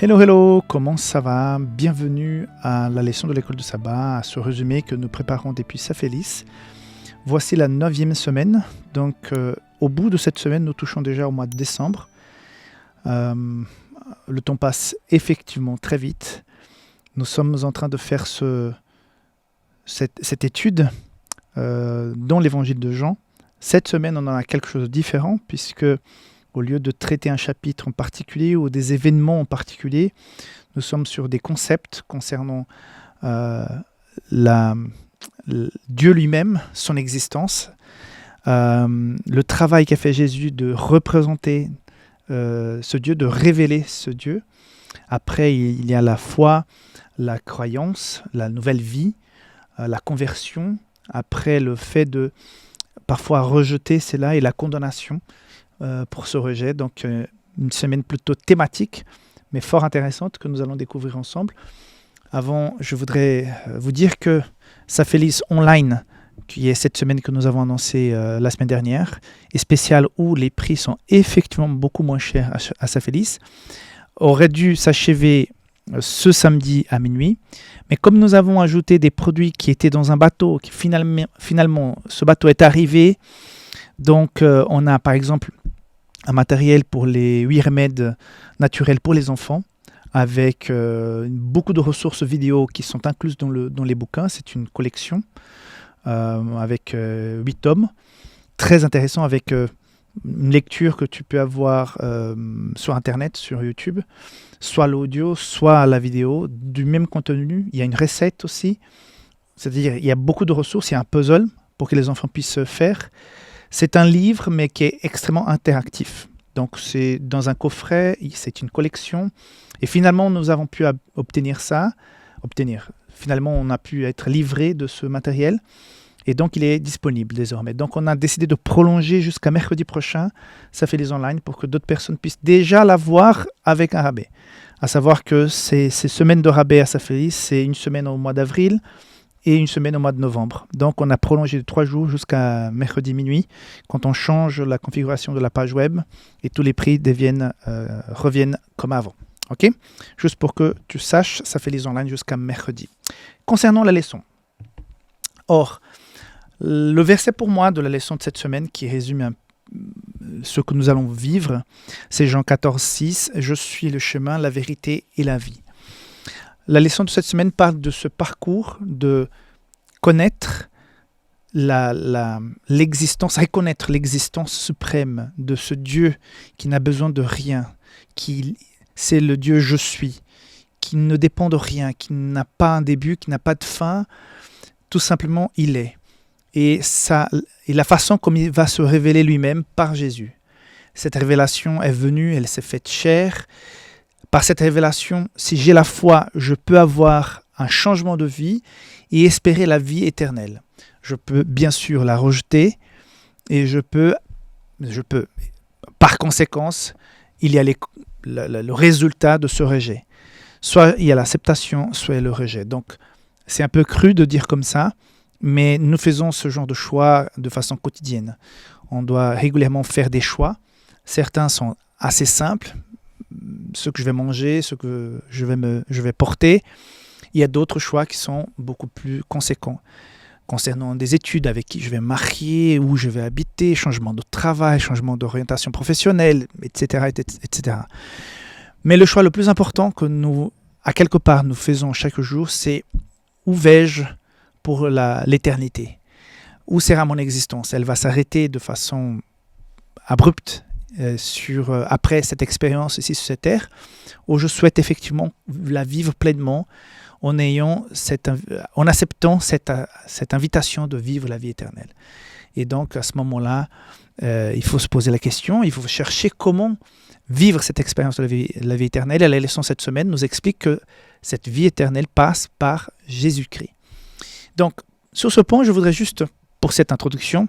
Hello, hello, comment ça va? Bienvenue à la leçon de l'école de sabbat, à ce résumé que nous préparons depuis Safélis. Voici la 9e semaine, donc au bout de cette semaine, nous touchons déjà au mois de décembre. Le temps passe effectivement très vite. Nous sommes en train de faire cette étude dans l'évangile de Jean. Cette semaine, on en a quelque chose de différent, puisque au lieu de traiter un chapitre en particulier ou des événements en particulier, nous sommes sur des concepts concernant Dieu lui-même, son existence, le travail qu'a fait Jésus de représenter ce Dieu, de révéler ce Dieu. Après, il y a la foi, la croyance, la nouvelle vie, la conversion. Après, le fait de parfois rejeter cela et la condamnation pour ce rejet. Donc, une semaine plutôt thématique, mais fort intéressante que nous allons découvrir ensemble. Avant, je voudrais vous dire que Safélis Online, qui est cette semaine que nous avons annoncé la semaine dernière, est spéciale où les prix sont effectivement beaucoup moins chers à Safélis, aurait dû s'achever ce samedi à minuit. Mais comme nous avons ajouté des produits qui étaient dans un bateau, qui finalement ce bateau est arrivé, donc on a par exemple un matériel pour les 8 remèdes naturels pour les enfants, avec beaucoup de ressources vidéo qui sont incluses dans les bouquins. C'est une collection avec 8 tomes, très intéressant, avec une lecture que tu peux avoir sur Internet, sur YouTube, soit l'audio, soit la vidéo, du même contenu. Il y a une recette aussi, c'est-à-dire il y a beaucoup de ressources, il y a un puzzle pour que les enfants puissent faire. C'est un livre, mais qui est extrêmement interactif. Donc, c'est dans un coffret, c'est une collection. Et finalement, nous avons pu obtenir ça. Finalement, on a pu être livré de ce matériel. Et donc, il est disponible désormais. Donc, on a décidé de prolonger jusqu'à mercredi prochain Safélis Online pour que d'autres personnes puissent déjà l'avoir avec un rabais. À savoir que ces semaines de rabais à Safélis, c'est une semaine au mois d'avril et une semaine au mois de novembre. Donc, on a prolongé de 3 jours jusqu'à mercredi minuit, quand on change la configuration de la page web et tous les prix reviennent comme avant. Ok ? Juste pour que tu saches, Safélis Online jusqu'à mercredi. Concernant la leçon. Or, le verset pour moi de la leçon de cette semaine qui résume ce que nous allons vivre, c'est Jean 14, 6. « Je suis le chemin, la vérité et la vie ». La leçon de cette semaine parle de ce parcours de connaître l'existence, reconnaître l'existence suprême de ce Dieu qui n'a besoin de rien, c'est le Dieu je suis, qui ne dépend de rien, qui n'a pas un début, qui n'a pas de fin, tout simplement il est. Et la façon comme il va se révéler lui-même par Jésus. Cette révélation est venue, elle s'est faite chair. Par cette révélation, si j'ai la foi, je peux avoir un changement de vie et espérer la vie éternelle. Je peux bien sûr la rejeter et je peux par conséquence, il y a le résultat de ce rejet. Soit il y a l'acceptation, soit il y a le rejet. Donc, c'est un peu cru de dire comme ça, mais nous faisons ce genre de choix de façon quotidienne. On doit régulièrement faire des choix. Certains sont assez simples, ce que je vais manger, ce que je vais porter. Il y a d'autres choix qui sont beaucoup plus conséquents. Concernant des études, avec qui je vais marier, où je vais habiter, changement de travail, changement d'orientation professionnelle, etc., etc. Mais le choix le plus important que nous, à quelque part, nous faisons chaque jour, c'est où vais-je pour l'éternité? Où sera mon existence? Elle va s'arrêter de façon abrupte après cette expérience ici sur cette terre, où je souhaite effectivement la vivre pleinement en acceptant cette invitation de vivre la vie éternelle. Et donc, à ce moment-là, il faut se poser la question, il faut chercher comment vivre cette expérience de la vie éternelle. Et la leçon cette semaine nous explique que cette vie éternelle passe par Jésus-Christ. Donc, sur ce point, je voudrais juste, pour cette introduction,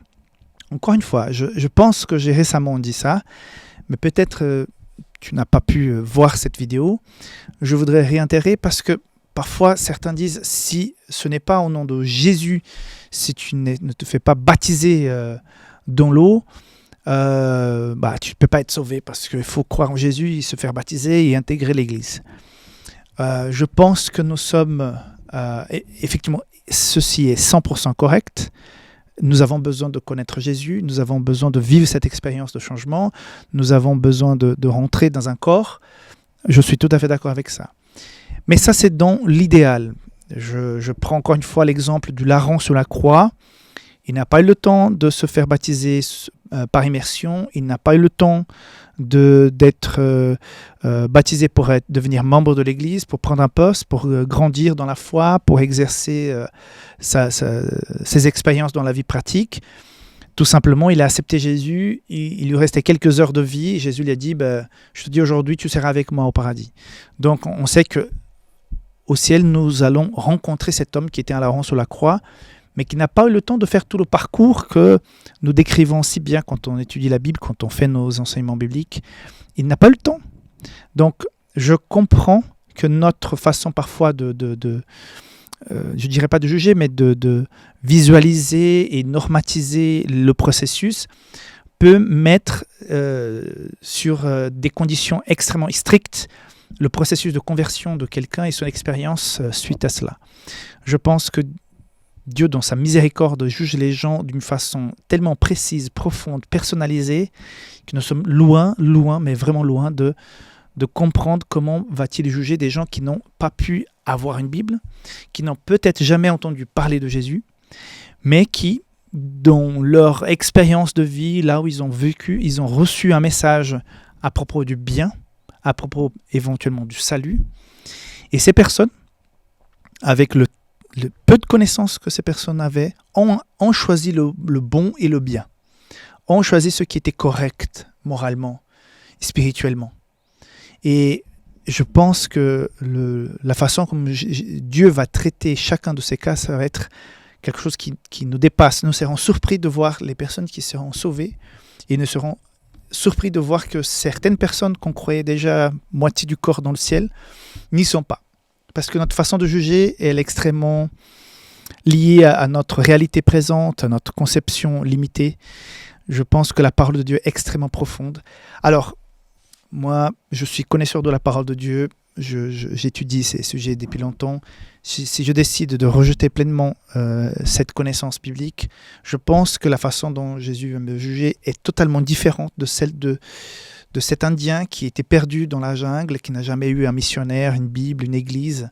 encore une fois, je pense que j'ai récemment dit ça, mais peut-être tu n'as pas pu voir cette vidéo. Je voudrais réitérer parce que parfois certains disent si ce n'est pas au nom de Jésus, si tu ne te fais pas baptiser dans l'eau, tu ne peux pas être sauvé parce qu'il faut croire en Jésus, se faire baptiser et intégrer l'Église. Je pense que nous sommes, effectivement, ceci est 100% correct. Nous avons besoin de connaître Jésus, nous avons besoin de vivre cette expérience de changement, nous avons besoin de rentrer dans un corps. Je suis tout à fait d'accord avec ça. Mais ça, c'est dans l'idéal. Je prends encore une fois l'exemple du larron sur la croix. Il n'a pas eu le temps de se faire baptiser par immersion, il n'a pas eu le temps d'être baptisé pour devenir membre de l'Église, pour prendre un poste, pour grandir dans la foi, pour exercer ses expériences dans la vie pratique. Tout simplement, il a accepté Jésus, il lui restait quelques heures de vie, et Jésus lui a dit, je te dis aujourd'hui, tu seras avec moi au paradis. Donc on sait qu'au ciel, nous allons rencontrer cet homme qui était un larron sur la croix, mais qui n'a pas eu le temps de faire tout le parcours que nous décrivons si bien quand on étudie la Bible, quand on fait nos enseignements bibliques. Il n'a pas eu le temps. Donc, je comprends que notre façon parfois je ne dirais pas de juger, mais de visualiser et normatiser le processus peut mettre sur des conditions extrêmement strictes le processus de conversion de quelqu'un et son expérience suite à cela. Je pense que Dieu, dans sa miséricorde, juge les gens d'une façon tellement précise, profonde, personnalisée, que nous sommes loin, mais vraiment loin de comprendre comment va-t-il juger des gens qui n'ont pas pu avoir une Bible, qui n'ont peut-être jamais entendu parler de Jésus, mais qui, dans leur expérience de vie, là où ils ont vécu, ils ont reçu un message à propos du bien, à propos éventuellement du salut. Et ces personnes, avec le peu de connaissances que ces personnes avaient, ont choisi le bon et le bien. Ont choisi ce qui était correct moralement, spirituellement. Et je pense que la façon comme Dieu va traiter chacun de ces cas, ça va être quelque chose qui nous dépasse. Nous serons surpris de voir les personnes qui seront sauvées et nous serons surpris de voir que certaines personnes qu'on croyait déjà moitié du corps dans le ciel n'y sont pas. Parce que notre façon de juger est extrêmement liée à notre réalité présente, à notre conception limitée. Je pense que la parole de Dieu est extrêmement profonde. Alors, moi, je suis connaisseur de la parole de Dieu. J'étudie ces sujets depuis longtemps. Si je décide de rejeter pleinement cette connaissance biblique, je pense que la façon dont Jésus va me juger est totalement différente de celle de cet Indien qui était perdu dans la jungle, qui n'a jamais eu un missionnaire, une Bible, une église,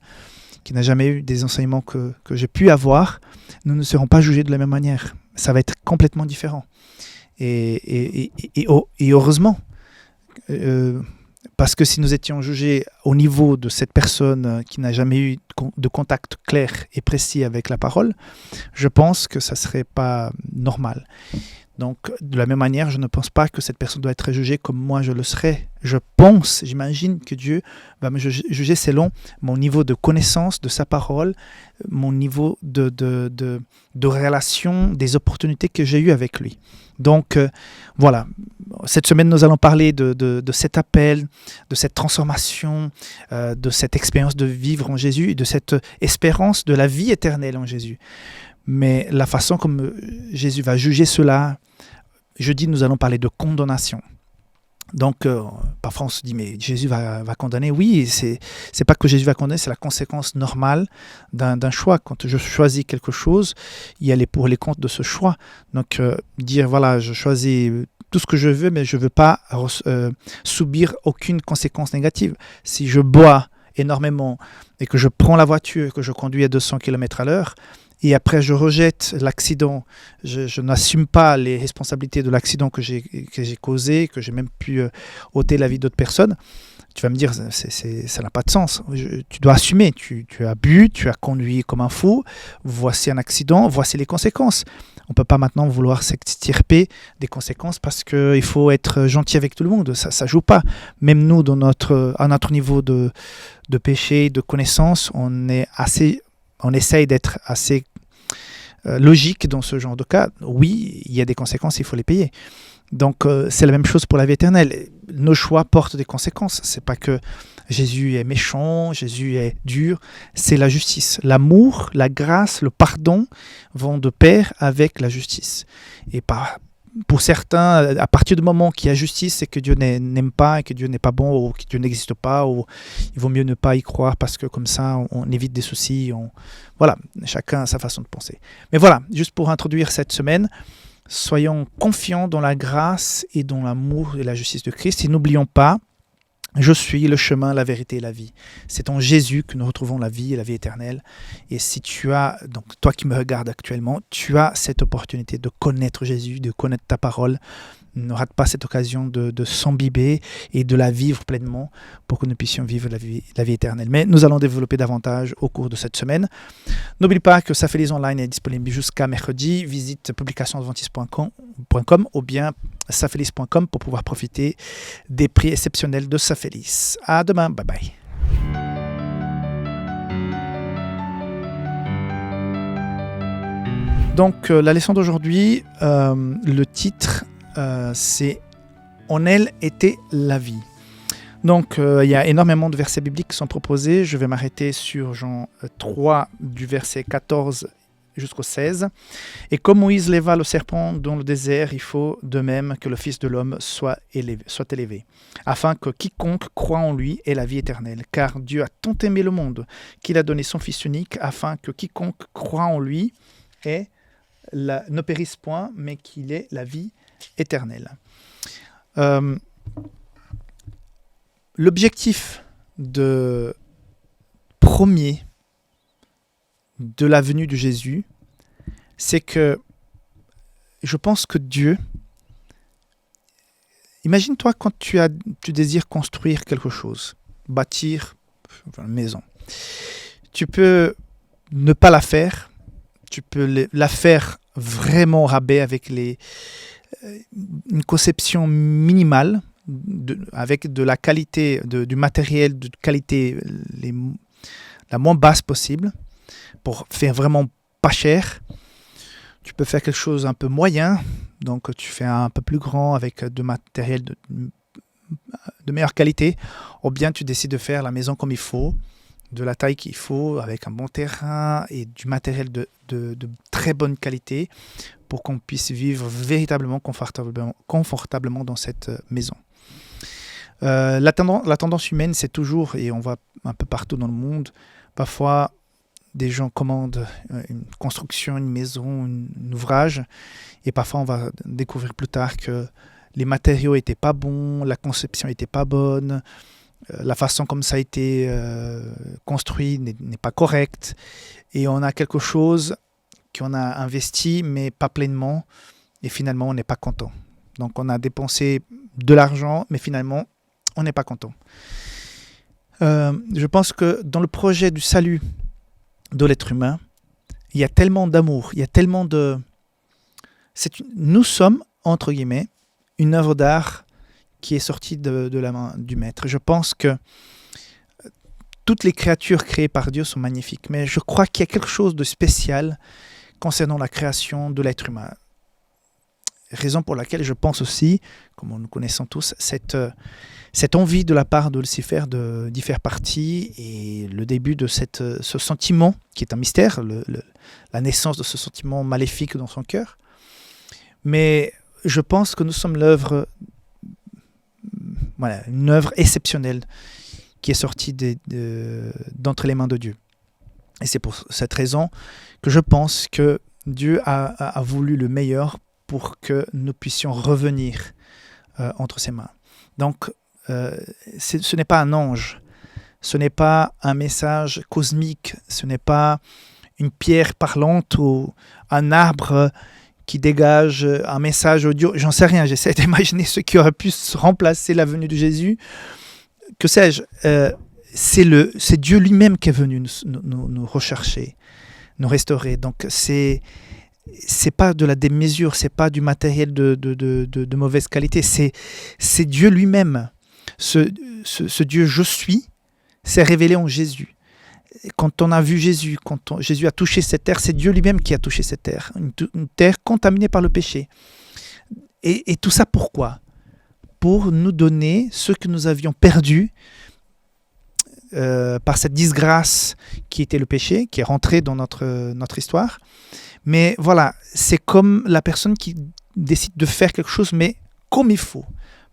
qui n'a jamais eu des enseignements que j'ai pu avoir. Nous ne serons pas jugés de la même manière. Ça va être complètement différent. Et heureusement, parce que si nous étions jugés au niveau de cette personne qui n'a jamais eu de contact clair et précis avec la parole, je pense que ça ne serait pas normal. Donc, de la même manière, je ne pense pas que cette personne doit être jugée comme moi je le serais. J'imagine que Dieu va me juger selon mon niveau de connaissance de sa parole, mon niveau de relation, des opportunités que j'ai eues avec lui. Donc, voilà. Cette semaine, nous allons parler de cet appel, de cette transformation, de cette expérience de vivre en Jésus et de cette espérance de la vie éternelle en Jésus. Mais la façon comme Jésus va juger cela, jeudi, nous allons parler de condamnation. Donc, parfois on se dit, mais Jésus va condamner. Oui, c'est pas que Jésus va condamner, c'est la conséquence normale d'un choix. Quand je choisis quelque chose, il y a les pour et les contre de ce choix. Donc, dire, voilà, je choisis tout ce que je veux, mais je ne veux pas subir aucune conséquence négative. Si je bois énormément et que je prends la voiture, que je conduis à 200 km/h, et après je rejette l'accident, je n'assume pas les responsabilités de l'accident que j'ai causé, que j'ai même pu ôter la vie d'autres personnes, tu vas me dire, ça n'a pas de sens. Tu dois assumer, tu as bu, tu as conduit comme un fou, voici un accident, voici les conséquences. On ne peut pas maintenant vouloir s'extirper des conséquences parce qu'il faut être gentil avec tout le monde, ça ne joue pas. Même nous, à notre niveau de péché, de connaissance, on essaye d'être assez logique dans ce genre de cas. Oui, il y a des conséquences, il faut les payer. Donc, c'est la même chose pour la vie éternelle. Nos choix portent des conséquences. Ce n'est pas que Jésus est méchant, Jésus est dur. C'est la justice. L'amour, la grâce, le pardon vont de pair avec la justice. Et pour certains, à partir du moment qu'il y a justice, c'est que Dieu n'aime pas, et que Dieu n'est pas bon, ou que Dieu n'existe pas, ou il vaut mieux ne pas y croire parce que comme ça, on évite des soucis. Voilà, chacun a sa façon de penser. Mais voilà, juste pour introduire cette semaine, soyons confiants dans la grâce et dans l'amour et la justice de Christ, et n'oublions pas, je suis le chemin, la vérité et la vie. C'est en Jésus que nous retrouvons la vie et la vie éternelle. Et si tu as, donc toi qui me regardes actuellement, tu as cette opportunité de connaître Jésus, de connaître ta parole. Ne rate pas cette occasion de s'imbiber et de la vivre pleinement pour que nous puissions vivre la vie éternelle. Mais nous allons développer davantage au cours de cette semaine. N'oublie pas que Safelis Online est disponible jusqu'à mercredi. Visite publicationsadventiste.com ou bien safelis.com pour pouvoir profiter des prix exceptionnels de Safelis. À demain, bye bye. Donc la leçon d'aujourd'hui, le titre c'est « En elle était la vie ». Donc il y a énormément de versets bibliques qui sont proposés. Je vais m'arrêter sur Jean 3 du verset 14 jusqu'au 16. « Et comme Moïse leva le serpent dans le désert, il faut de même que le Fils de l'homme soit élevé, afin que quiconque croit en lui ait la vie éternelle. Car Dieu a tant aimé le monde qu'il a donné son Fils unique, afin que quiconque croit en lui ne périsse point, mais qu'il ait la vie éternelle. » L'objectif premier de la venue de Jésus, c'est que je pense que Dieu, imagine-toi quand tu désires construire quelque chose, bâtir une maison. Tu peux ne pas la faire, tu peux la faire vraiment rabais avec une conception minimale, avec de la qualité, du matériel de qualité la moins basse possible, pour faire vraiment pas cher. Tu peux faire quelque chose un peu moyen, donc tu fais un peu plus grand avec de matériel de meilleure qualité, ou bien tu décides de faire la maison comme il faut, de la taille qu'il faut, avec un bon terrain et du matériel de très bonne qualité pour qu'on puisse vivre véritablement confortablement dans cette maison. La tendance humaine, c'est toujours, et on voit un peu partout dans le monde, parfois des gens commandent une construction, une maison, un ouvrage, et parfois on va découvrir plus tard que les matériaux n'étaient pas bons, la conception n'était pas bonne, la façon comme ça a été construit n'est pas correcte, et on a quelque chose qu'on a investi mais pas pleinement, et finalement on n'est pas content. Donc on a dépensé de l'argent, mais finalement on n'est pas content. Je pense que dans le projet du salut de l'être humain, il y a tellement d'amour, il y a tellement nous sommes, entre guillemets, une œuvre d'art qui est sortie de la main du Maître. Je pense que toutes les créatures créées par Dieu sont magnifiques, mais je crois qu'il y a quelque chose de spécial concernant la création de l'être humain. Raison pour laquelle je pense aussi, comme nous connaissons tous, cette envie de la part de Lucifer d'y faire partie, et le début de ce sentiment, qui est un mystère, la naissance de ce sentiment maléfique dans son cœur. Mais je pense que nous sommes une œuvre exceptionnelle qui est sortie d'entre les mains de Dieu. Et c'est pour cette raison que je pense que Dieu a voulu le meilleur pour que nous puissions revenir entre ses mains. Donc, ce n'est pas un ange, ce n'est pas un message cosmique, ce n'est pas une pierre parlante ou un arbre qui dégage un message audio. J'en sais rien, j'essaie d'imaginer ce qui aurait pu remplacer la venue de Jésus. Que sais-je, c'est Dieu lui-même qui est venu nous rechercher, nous restaurer. Donc, c'est pas de la démesure, c'est pas du matériel de mauvaise qualité, c'est Dieu lui-même. Ce Dieu je suis s'est révélé en Jésus. Quand on a vu Jésus, Jésus a touché cette terre, c'est Dieu lui-même qui a touché cette terre, une terre contaminée par le péché. Et tout ça pourquoi ? Pour nous donner ce que nous avions perdu par cette disgrâce qui était le péché, qui est rentré dans notre histoire. Mais voilà, c'est comme la personne qui décide de faire quelque chose, mais comme il faut.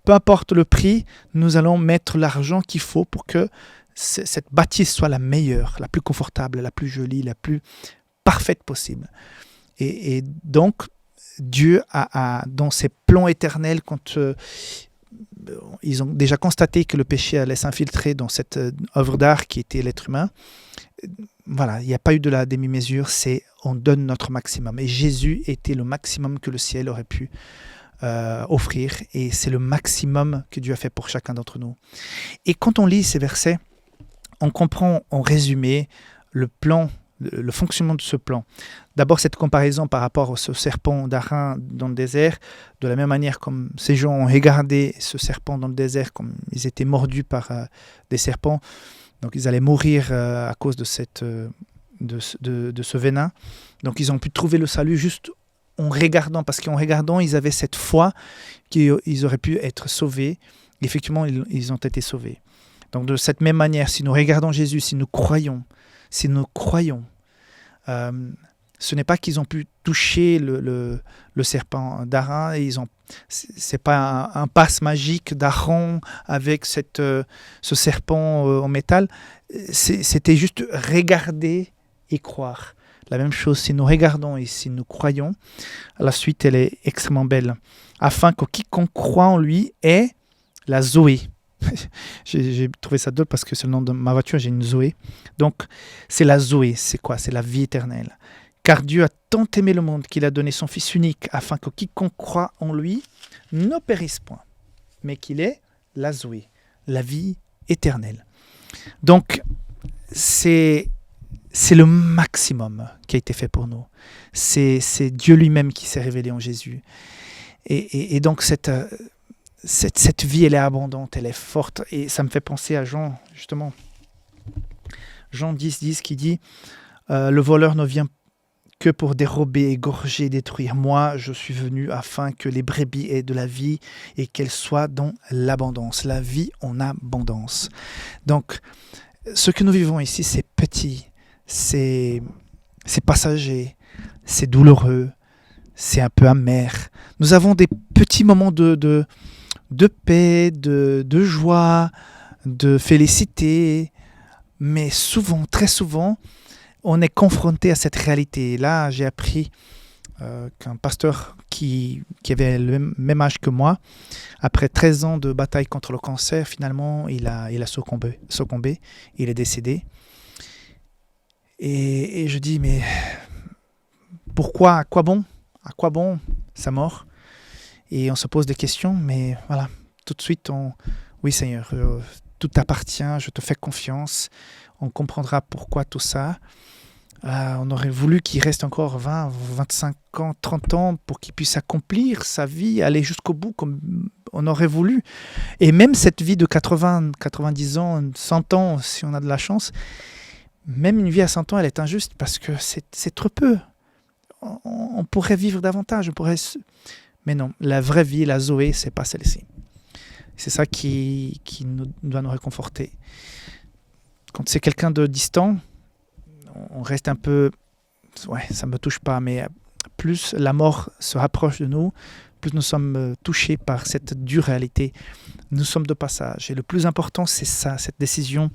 Peu importe le prix, nous allons mettre l'argent qu'il faut pour que cette bâtisse soit la meilleure, la plus confortable, la plus jolie, la plus parfaite possible. Et donc, Dieu dans ses plans éternels, quand ils ont déjà constaté que le péché allait s'infiltrer dans cette œuvre d'art qui était l'être humain, voilà, il n'y a pas eu de la demi-mesure, c'est on donne notre maximum. Et Jésus était le maximum que le ciel aurait pu offrir, et c'est le maximum que Dieu a fait pour chacun d'entre nous. Et quand on lit ces versets, on comprend en résumé le plan, le fonctionnement de ce plan. D'abord, cette comparaison par rapport au serpent d'Arin dans le désert, de la même manière comme ces gens ont regardé ce serpent dans le désert, comme ils étaient mordus par des serpents, donc ils allaient mourir à cause de ce venin. Donc ils ont pu trouver le salut juste en regardant, parce qu'en regardant, ils avaient cette foi qu'ils auraient pu être sauvés. Effectivement, ils ont été sauvés. Donc de cette même manière, si nous regardons Jésus, si nous croyons, ce n'est pas qu'ils ont pu toucher le serpent d'Aaron, c'est pas un passe magique d'Aaron avec ce serpent en métal, c'était juste regarder et croire. La même chose, si nous regardons et si nous croyons, la suite elle est extrêmement belle. Afin que quiconque croit en lui ait la Zoé. J'ai trouvé ça drôle parce que c'est le nom de ma voiture, j'ai une Zoé. Donc c'est la Zoé, c'est quoi? C'est la vie éternelle. Car Dieu a tant aimé le monde qu'il a donné son Fils unique afin que quiconque croit en lui ne périsse point, mais qu'il ait la Zoé, la vie éternelle. Donc c'est le maximum qui a été fait pour nous. C'est Dieu lui-même qui s'est révélé en Jésus. Et donc cette vie, elle est abondante, elle est forte. Et ça me fait penser à Jean, justement. Jean 10, qui dit « Le voleur ne vient que pour dérober, égorger, détruire. Moi, je suis venu afin que les brebis aient de la vie et qu'elles soient dans l'abondance. » La vie en abondance. Donc, ce que nous vivons ici, c'est petit. C'est passager, c'est douloureux, c'est un peu amer. Nous avons des petits moments de paix, de joie, de félicité, mais souvent, très souvent, on est confronté à cette réalité. Et là, j'ai appris qu'un pasteur qui avait le même âge que moi, après 13 ans de bataille contre le cancer, finalement, il a succombé, il est décédé. Et je dis, mais pourquoi, à quoi bon sa mort? Et on se pose des questions, mais voilà, tout de suite, oui Seigneur, tout t'appartient, je te fais confiance, on comprendra pourquoi tout ça. On aurait voulu qu'il reste encore 20, 25 ans, 30 ans pour qu'il puisse accomplir sa vie, aller jusqu'au bout comme on aurait voulu. Et même cette vie de 80, 90 ans, 100 ans, si on a de la chance, même une vie à 100 ans, elle est injuste parce que c'est trop peu. On pourrait vivre davantage, mais non, la vraie vie, la Zoé, c'est pas celle-ci. C'est ça qui doit nous réconforter. Quand c'est quelqu'un de distant, on reste un peu... Ouais, ça ne me touche pas, mais plus la mort se rapproche de nous, plus nous sommes touchés par cette dure réalité. Nous sommes de passage. Et le plus important, c'est ça, cette décision.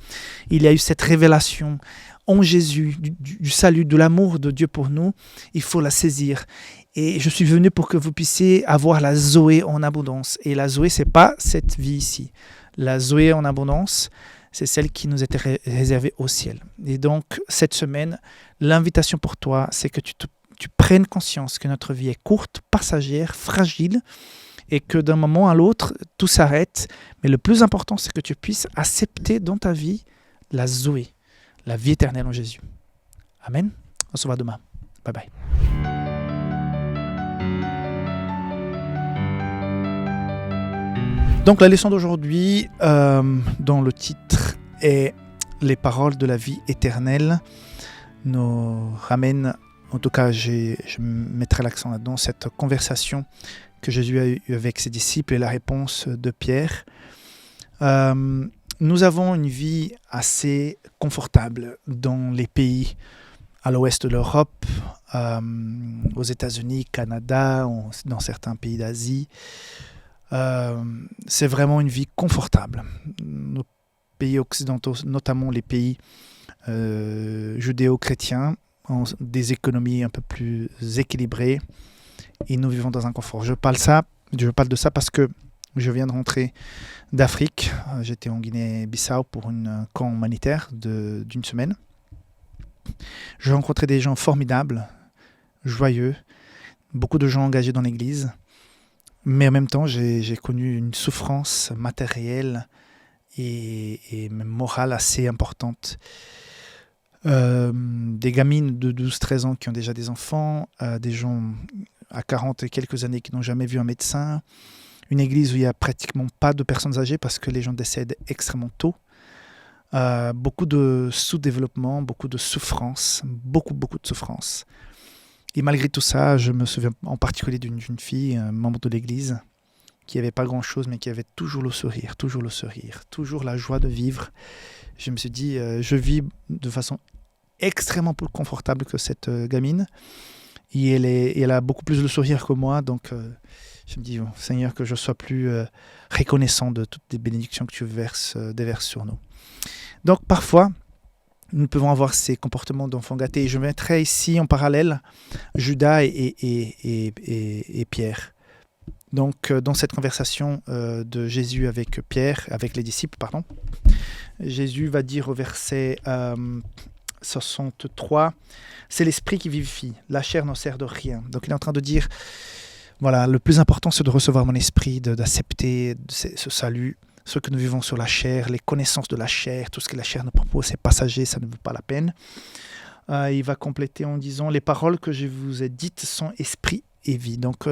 Il y a eu cette révélation en Jésus, du salut, de l'amour de Dieu pour nous. Il faut la saisir. Et je suis venu pour que vous puissiez avoir la Zoé en abondance. Et la Zoé, ce n'est pas cette vie ici. La Zoé en abondance, c'est celle qui nous était réservée au ciel. Et donc, cette semaine, l'invitation pour toi, c'est que tu prennes conscience que notre vie est courte, passagère, fragile, et que d'un moment à l'autre, tout s'arrête. Mais le plus important, c'est que tu puisses accepter dans ta vie la Zoé, la vie éternelle en Jésus. Amen. On se voit demain. Bye bye. Donc la leçon d'aujourd'hui, dont le titre est « Les paroles de la vie éternelle », nous ramène, en tout cas je mettrai l'accent là-dedans, cette conversation que Jésus a eue avec ses disciples et la réponse de Pierre. Nous avons une vie assez confortable dans les pays à l'ouest de l'Europe, aux États-Unis, Canada, dans certains pays d'Asie. C'est vraiment une vie confortable. Nos pays occidentaux, notamment les pays judéo-chrétiens, ont des économies un peu plus équilibrées et nous vivons dans un confort. Je parle de ça parce que je viens de rentrer d'Afrique. J'étais en Guinée-Bissau pour un camp humanitaire d'une semaine. J'ai rencontré des gens formidables, joyeux, beaucoup de gens engagés dans l'église, mais en même temps, j'ai connu une souffrance matérielle et même morale assez importante. Des gamines de 12-13 ans qui ont déjà des enfants, des gens à 40 et quelques années qui n'ont jamais vu un médecin, une église où il n'y a pratiquement pas de personnes âgées parce que les gens décèdent extrêmement tôt. Beaucoup de sous-développement, beaucoup de souffrance, beaucoup de souffrance. Et malgré tout ça, je me souviens en particulier d'une jeune fille, un membre de l'église, qui n'avait pas grand-chose, mais qui avait toujours le sourire, toujours la joie de vivre. Je me suis dit, je vis de façon extrêmement plus confortable que cette gamine. Et elle a beaucoup plus le sourire que moi, donc je me dis, oh, Seigneur, que je sois plus reconnaissant de toutes les bénédictions que tu déverses sur nous. Donc parfois, nous pouvons avoir ces comportements d'enfants gâtés. Je mettrai ici en parallèle Judas et Pierre. Donc dans cette conversation de Jésus avec Pierre, avec les disciples, Jésus va dire au verset 63, c'est l'esprit qui vivifie, la chair n'en sert de rien. Donc il est en train de dire, voilà, le plus important c'est de recevoir mon esprit, d'accepter ce salut. Ce que nous vivons sur la chair, les connaissances de la chair, tout ce que la chair nous propose, c'est passager, ça ne vaut pas la peine. Il va compléter en disant, les paroles que je vous ai dites sont esprit et vie. Donc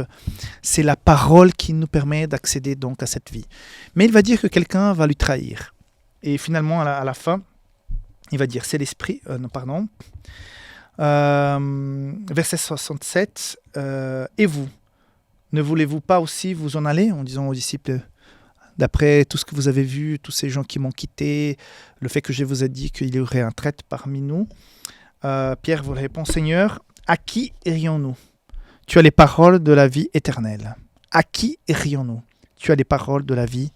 c'est la parole qui nous permet d'accéder donc à cette vie. Mais il va dire que quelqu'un va lui trahir. Et finalement, à la fin, il va dire, c'est l'esprit, verset 67, et vous, ne voulez-vous pas aussi vous en aller, en disant aux disciples, d'après tout ce que vous avez vu, tous ces gens qui m'ont quitté, le fait que je vous ai dit qu'il y aurait un traître parmi nous, Pierre vous répond, Seigneur, à qui irions-nous ? Tu as les paroles de la vie éternelle. À qui irions-nous ? Tu as les paroles de la vie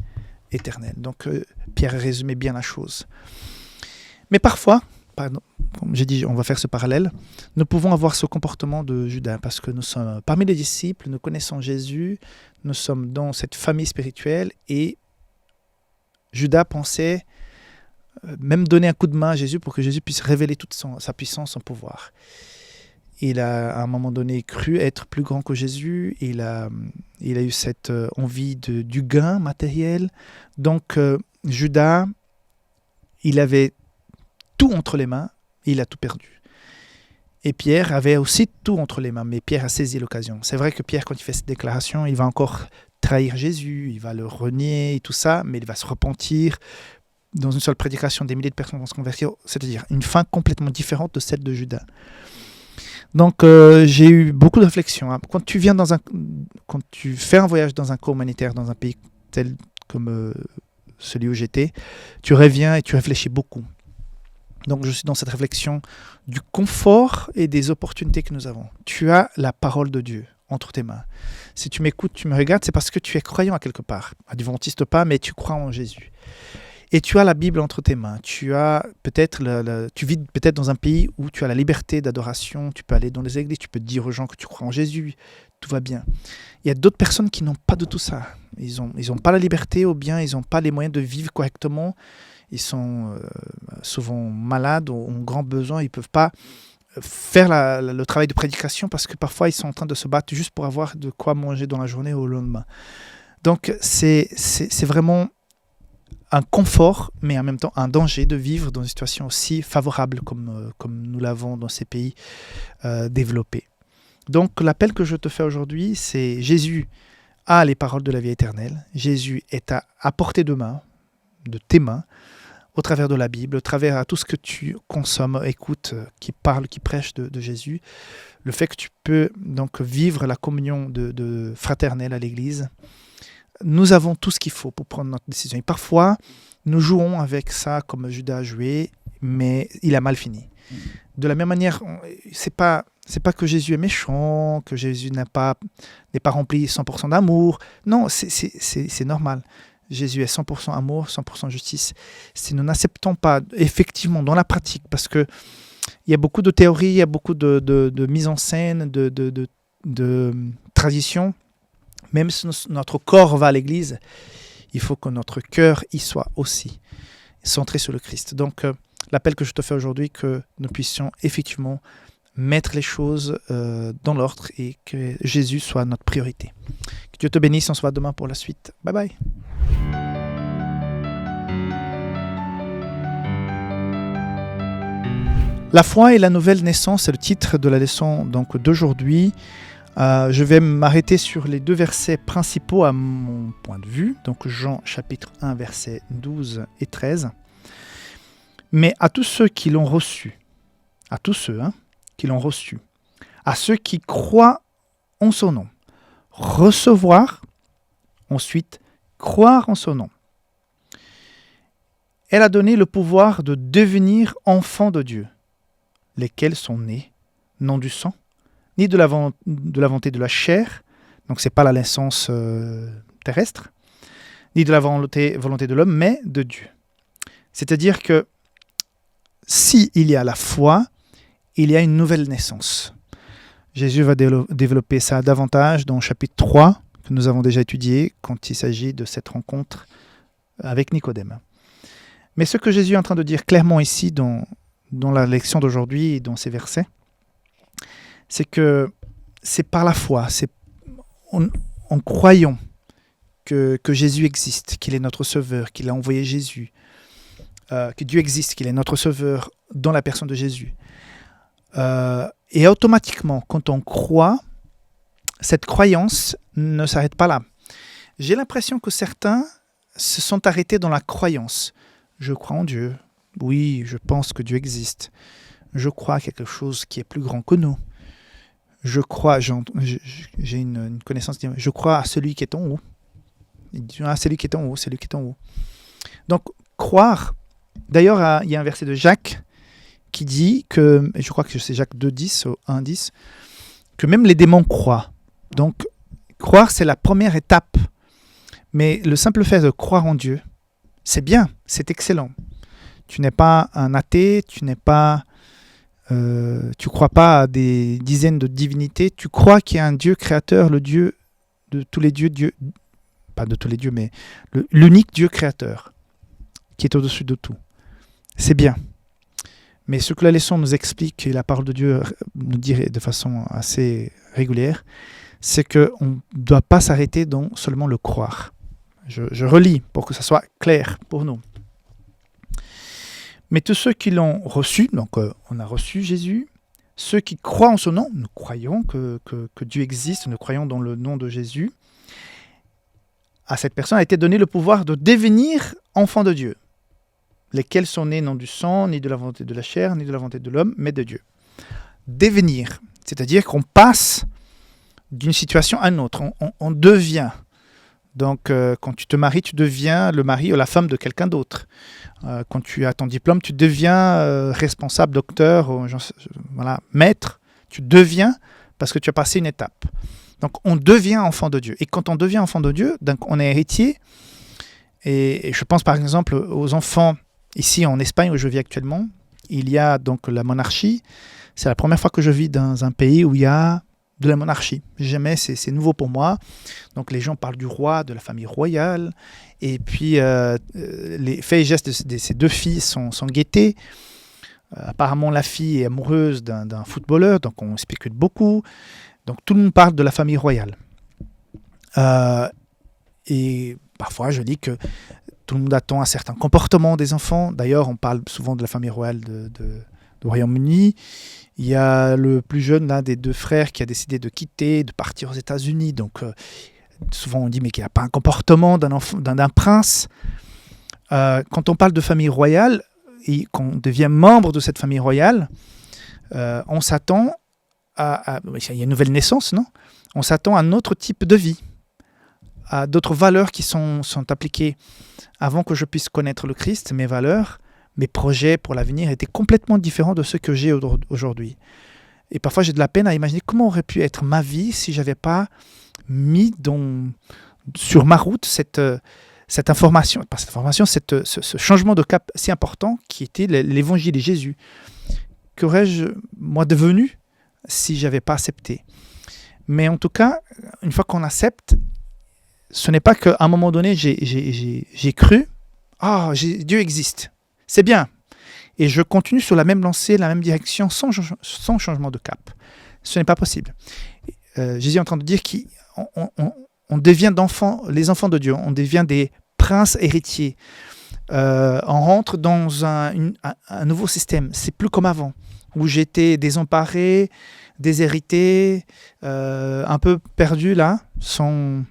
éternelle. Donc Pierre résumait bien la chose. Mais parfois, comme j'ai dit, on va faire ce parallèle, nous pouvons avoir ce comportement de Judas parce que nous sommes parmi les disciples, nous connaissons Jésus, nous sommes dans cette famille spirituelle et Judas pensait même donner un coup de main à Jésus pour que Jésus puisse révéler toute sa puissance, son pouvoir. Il a à un moment donné cru être plus grand que Jésus, il a eu cette envie du gain matériel. Donc Judas, il avait tout entre les mains, et il a tout perdu. Et Pierre avait aussi tout entre les mains, mais Pierre a saisi l'occasion. C'est vrai que Pierre, quand il fait cette déclaration, il va encore trahir Jésus, il va le renier et tout ça, mais il va se repentir. Dans une seule prédication, des milliers de personnes vont se convertir, c'est-à-dire une fin complètement différente de celle de Judas. Donc j'ai eu beaucoup de réflexions. Quand tu fais un voyage dans un camp humanitaire, dans un pays tel comme celui où j'étais, tu reviens et tu réfléchis beaucoup. Donc je suis dans cette réflexion du confort et des opportunités que nous avons. Tu as la parole de Dieu entre tes mains. Si tu m'écoutes, tu me regardes, c'est parce que tu es croyant à quelque part. Adventiste pas, mais tu crois en Jésus. Et tu as la Bible entre tes mains. Tu vis peut-être dans un pays où tu as la liberté d'adoration. Tu peux aller dans les églises, tu peux dire aux gens que tu crois en Jésus. Tout va bien. Il y a d'autres personnes qui n'ont pas de tout ça. Ils ont pas la liberté ou bien ils n'ont pas les moyens de vivre correctement. Ils sont souvent malades ou ont grand besoin. Ils ne peuvent pas faire le travail de prédication parce que parfois ils sont en train de se battre juste pour avoir de quoi manger dans la journée ou le lendemain. Donc c'est vraiment un confort, mais en même temps un danger de vivre dans une situation aussi favorable comme nous l'avons dans ces pays développés. Donc l'appel que je te fais aujourd'hui, c'est Jésus a les paroles de la vie éternelle. Jésus est à portée de tes mains, au travers de la Bible, au travers de tout ce que tu consommes, écoutes, qui parle, qui prêche de Jésus. Le fait que tu peux donc vivre la communion de fraternelle à l'Église. Nous avons tout ce qu'il faut pour prendre notre décision. Et parfois, nous jouons avec ça comme Judas a joué, mais il a mal fini. De la même manière, c'est pas C'est pas que Jésus est méchant, que Jésus n'est pas rempli 100% d'amour. Non, c'est normal. Jésus est 100% amour, 100% justice. Si nous n'acceptons pas effectivement dans la pratique, parce que il y a beaucoup de théories, il y a beaucoup de mise en scène, de traditions. Même si notre corps va à l'église, il faut que notre cœur y soit aussi centré sur le Christ. Donc, l'appel que je te fais aujourd'hui, que nous puissions effectivement mettre les choses dans l'ordre et que Jésus soit notre priorité. Que Dieu te bénisse, on se voit demain pour la suite. Bye bye. La foi et la nouvelle naissance, c'est le titre de la leçon donc, d'aujourd'hui. Je vais m'arrêter sur les 2 versets principaux à mon point de vue. Donc Jean chapitre 1, versets 12 et 13. Mais à tous ceux qui l'ont reçu, à tous ceux qui l'ont reçu, à ceux qui croient en son nom, recevoir, ensuite croire en son nom. Elle a donné le pouvoir de devenir enfants de Dieu, lesquels sont nés, non du sang, ni de la volonté de la chair, donc ce n'est pas la naissance terrestre, ni de la volonté de l'homme, mais de Dieu. C'est-à-dire que s'il y a la foi, il y a une nouvelle naissance. Jésus va développer ça davantage dans le chapitre 3, que nous avons déjà étudié, quand il s'agit de cette rencontre avec Nicodème. Mais ce que Jésus est en train de dire clairement ici, dans la lection d'aujourd'hui et dans ces versets, c'est que c'est par la foi, c'est en croyant que Jésus existe, qu'il est notre sauveur, qu'il a envoyé Jésus, que Dieu existe, qu'il est notre sauveur dans la personne de Jésus. Et automatiquement, quand on croit, cette croyance ne s'arrête pas là. J'ai l'impression que certains se sont arrêtés dans la croyance. Je crois en Dieu. Oui, je pense que Dieu existe. Je crois à quelque chose qui est plus grand que nous. Je crois, j'ai une connaissance, je crois à celui qui est en haut. Celui qui est en haut, celui qui est en haut. Donc, croire. D'ailleurs, il y a un verset de Jacques qui dit que, et je crois que c'est Jacques 2,10 ou 1,10, que même les démons croient. Donc, croire, c'est la première étape. Mais le simple fait de croire en Dieu, c'est bien, c'est excellent. Tu n'es pas un athée, tu crois pas à des dizaines de divinités, tu crois qu'il y a un Dieu créateur, le Dieu de tous les dieux, pas de tous les dieux, mais l'unique Dieu créateur, qui est au-dessus de tout. C'est bien. Mais ce que la leçon nous explique, et la parole de Dieu nous dit de façon assez régulière, c'est qu'on ne doit pas s'arrêter dans seulement le croire. Je relis pour que ça soit clair pour nous. Mais tous ceux qui l'ont reçu, donc on a reçu Jésus, ceux qui croient en son nom, nous croyons que Dieu existe, nous croyons dans le nom de Jésus, à cette personne a été donné le pouvoir de devenir enfant de Dieu, lesquels sont nés non du sang, ni de la volonté de la chair, ni de la volonté de l'homme, mais de Dieu. Devenir, c'est-à-dire qu'on passe d'une situation à une autre, on devient. Donc, quand tu te maries, tu deviens le mari ou la femme de quelqu'un d'autre. Quand tu as ton diplôme, tu deviens responsable, docteur, maître. Tu deviens parce que tu as passé une étape. Donc, on devient enfant de Dieu. Et quand on devient enfant de Dieu, donc on est héritier. Et je pense par exemple aux enfants ici en Espagne où je vis actuellement. Il y a donc la monarchie. C'est la première fois que je vis dans un pays où il y a de la monarchie. Jamais, c'est nouveau pour moi. Donc les gens parlent du roi, de la famille royale, et puis les faits et gestes de ces deux filles sont guettés. Apparemment, la fille est amoureuse d'un footballeur, donc on spécule beaucoup. Donc tout le monde parle de la famille royale. Et parfois, je dis que tout le monde attend un certain comportement des enfants. D'ailleurs, on parle souvent de la famille royale du Royaume-Uni. Il y a le plus jeune, l'un des deux frères, qui a décidé de quitter, de partir aux États-Unis. Donc, souvent, on dit mais qu'il n'a pas un comportement d'un prince. Quand on parle de famille royale et qu'on devient membre de cette famille royale, on s'attend il y a une nouvelle naissance, non ? On s'attend à un autre type de vie, à d'autres valeurs qui sont appliquées. Avant que je puisse connaître le Christ, mes valeurs, mes projets pour l'avenir étaient complètement différents de ceux que j'ai aujourd'hui. Et parfois, j'ai de la peine à imaginer comment aurait pu être ma vie si je n'avais pas mis sur ma route cette information, pas cette information, ce changement de cap si important qui était l'évangile de Jésus. Qu'aurais-je, moi, devenu si je n'avais pas accepté? Mais en tout cas, une fois qu'on accepte, ce n'est pas qu'à un moment donné, j'ai cru, Dieu existe, c'est bien. Et je continue sur la même lancée, la même direction, sans changement de cap. Ce n'est pas possible. Jésus est en train de dire qu'on devient les enfants de Dieu, on devient des princes héritiers. On rentre dans un nouveau système. C'est plus comme avant, où j'étais désemparé, déshérité, un peu perdu là, sans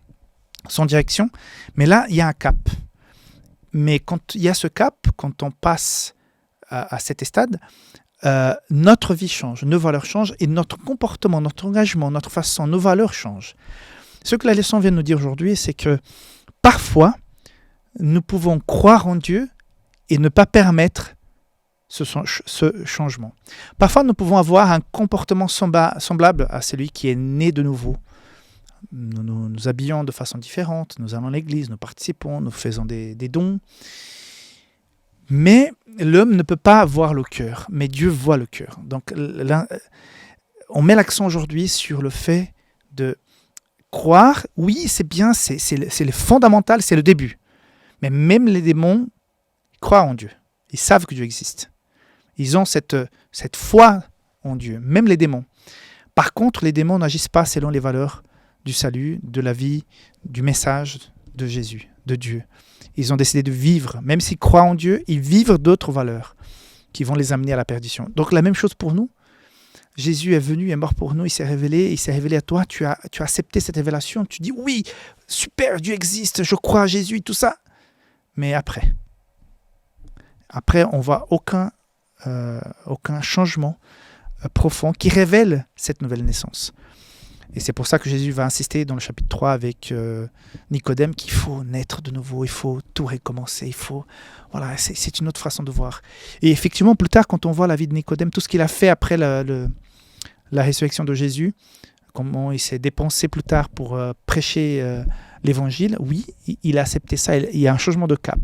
direction. Mais là, il y a un cap. Mais quand il y a ce cap, quand on passe à cet stade, notre vie change, nos valeurs changent et notre comportement, notre engagement, notre façon, nos valeurs changent. Ce que la leçon vient de nous dire aujourd'hui, c'est que parfois, nous pouvons croire en Dieu et ne pas permettre ce changement. Parfois, nous pouvons avoir un comportement semblable à celui qui est né de nouveau. Nous nous habillons de façon différente, nous allons à l'église, nous participons, nous faisons des dons. Mais l'homme ne peut pas voir le cœur, mais Dieu voit le cœur. Donc, on met l'accent aujourd'hui sur le fait de croire. Oui, c'est bien, c'est le fondamental, c'est le début. Mais même les démons croient en Dieu. Ils savent que Dieu existe. Ils ont cette foi en Dieu, même les démons. Par contre, les démons n'agissent pas selon les valeurs du salut, de la vie, du message de Jésus, de Dieu. Ils ont décidé de vivre, même s'ils croient en Dieu, ils vivent d'autres valeurs qui vont les amener à la perdition. Donc la même chose pour nous. Jésus est venu, est mort pour nous, il s'est révélé à toi, tu as accepté cette révélation, tu dis oui, super, Dieu existe, je crois à Jésus, tout ça. Mais après on voit aucun changement profond qui révèle cette nouvelle naissance. Et c'est pour ça que Jésus va insister dans le chapitre 3 avec Nicodème qu'il faut naître de nouveau, il faut tout recommencer, voilà, c'est une autre façon de voir. Et effectivement, plus tard, quand on voit la vie de Nicodème, tout ce qu'il a fait après la résurrection de Jésus, comment il s'est dépensé plus tard pour prêcher l'évangile, oui, il a accepté ça, il y a un changement de cap.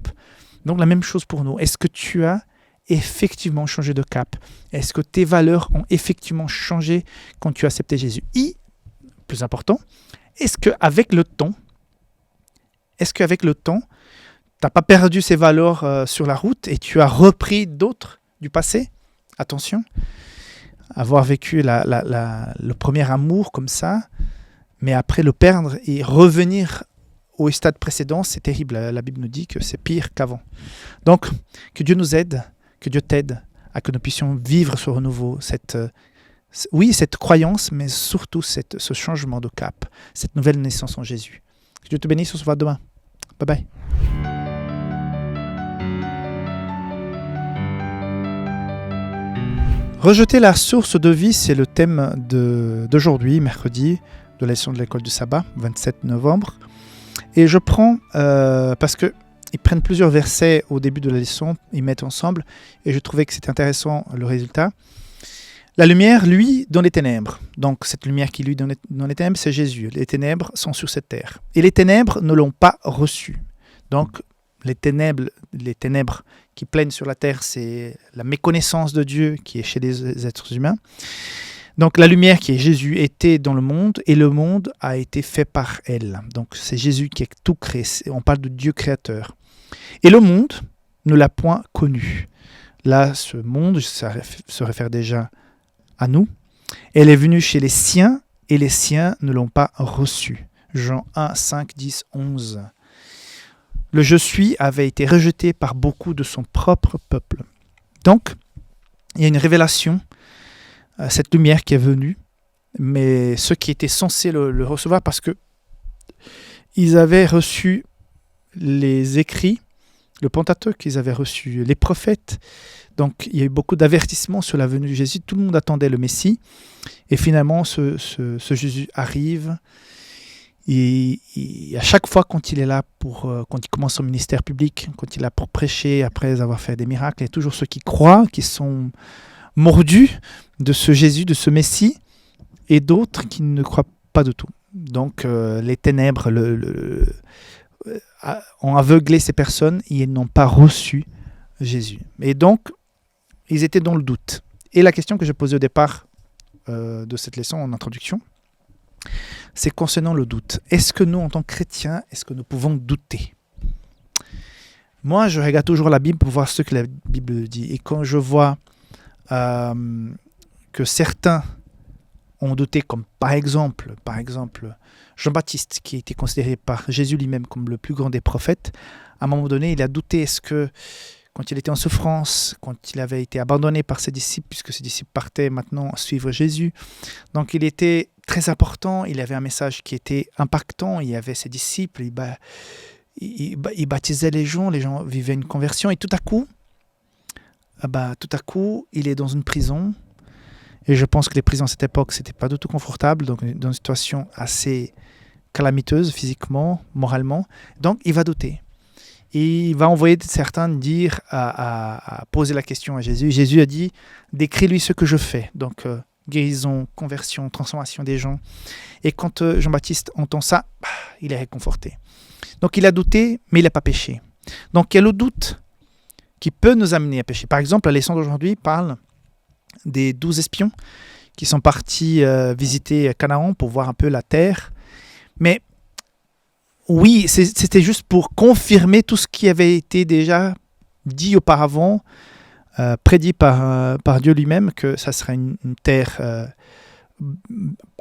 Donc la même chose pour nous. Est-ce que tu as effectivement changé de cap? Est-ce que tes valeurs ont effectivement changé quand tu as accepté Jésus? Plus important, est-ce qu'avec le temps, tu n'as pas perdu ces valeurs sur la route et tu as repris d'autres du passé? Attention, avoir vécu le premier amour comme ça, mais après le perdre et revenir au stade précédent, c'est terrible. La Bible nous dit que c'est pire qu'avant. Donc, que Dieu nous aide, que Dieu t'aide à que nous puissions vivre ce renouveau, cette croyance, mais surtout ce changement de cap, cette nouvelle naissance en Jésus. Que Dieu te bénisse, on se voit demain. Bye bye. Rejeter la source de vie, c'est le thème d'aujourd'hui, mercredi, de la leçon de l'école du sabbat, 27 novembre. Et je prends, parce qu'ils prennent plusieurs versets au début de la leçon, ils mettent ensemble, et je trouvais que c'était intéressant le résultat. La lumière, lui, dans les ténèbres. Donc, cette lumière qui lui dans les ténèbres, c'est Jésus. Les ténèbres sont sur cette terre. Et les ténèbres ne l'ont pas reçu. Donc, les ténèbres qui plaignent sur la terre, c'est la méconnaissance de Dieu qui est chez les êtres humains. Donc, la lumière qui est Jésus était dans le monde et le monde a été fait par elle. Donc, c'est Jésus qui a tout créé. On parle de Dieu créateur. Et le monde ne l'a point connu. Là, ce monde, ça se réfère déjà à nous. Elle est venue chez les siens et les siens ne l'ont pas reçue. Jean 1, 5, 10, 11. Le je suis avait été rejeté par beaucoup de son propre peuple. Donc, il y a une révélation, cette lumière qui est venue, mais ceux qui étaient censés le recevoir parce que ils avaient reçu les écrits, le Pentateuque, ils avaient reçu les prophètes. Donc, il y a eu beaucoup d'avertissements sur la venue de Jésus. Tout le monde attendait le Messie. Et finalement, ce Jésus arrive. Et à chaque fois, quand il est là, quand il commence son ministère public, quand il est là pour prêcher, après avoir fait des miracles, il y a toujours ceux qui croient, qui sont mordus de ce Jésus, de ce Messie, et d'autres qui ne croient pas du tout. Donc les ténèbres ont aveuglé ces personnes et ils n'ont pas reçu Jésus. Et donc, ils étaient dans le doute. Et la question que je posais au départ de cette leçon en introduction, c'est concernant le doute. Est-ce que nous, en tant que chrétiens, est-ce que nous pouvons douter ? Moi, je regarde toujours la Bible pour voir ce que la Bible dit. Et quand je vois que certains ont douté, comme par exemple Jean-Baptiste, qui a été considéré par Jésus lui-même comme le plus grand des prophètes, à un moment donné, il a douté, est-ce que quand il était en souffrance, quand il avait été abandonné par ses disciples, puisque ses disciples partaient maintenant suivre Jésus, donc il était très important, il avait un message qui était impactant, il y avait ses disciples, il baptisait les gens vivaient une conversion, et tout à coup, il est dans une prison. Et je pense que les prisons à cette époque, ce n'était pas du tout confortable, donc dans une situation assez calamiteuse physiquement, moralement. Donc il va douter. Et il va envoyer certains dire à poser la question à Jésus. Jésus a dit, décris-lui ce que je fais. Donc guérison, conversion, transformation des gens. Et quand Jean-Baptiste entend ça, il est réconforté. Donc il a douté, mais il n'a pas péché. Donc il y a le doute qui peut nous amener à pécher. Par exemple, la leçon d'aujourd'hui parle des 12 espions qui sont partis visiter Canaan pour voir un peu la terre. Mais oui, c'était juste pour confirmer tout ce qui avait été déjà dit auparavant, prédit par Dieu lui-même, que ça serait une terre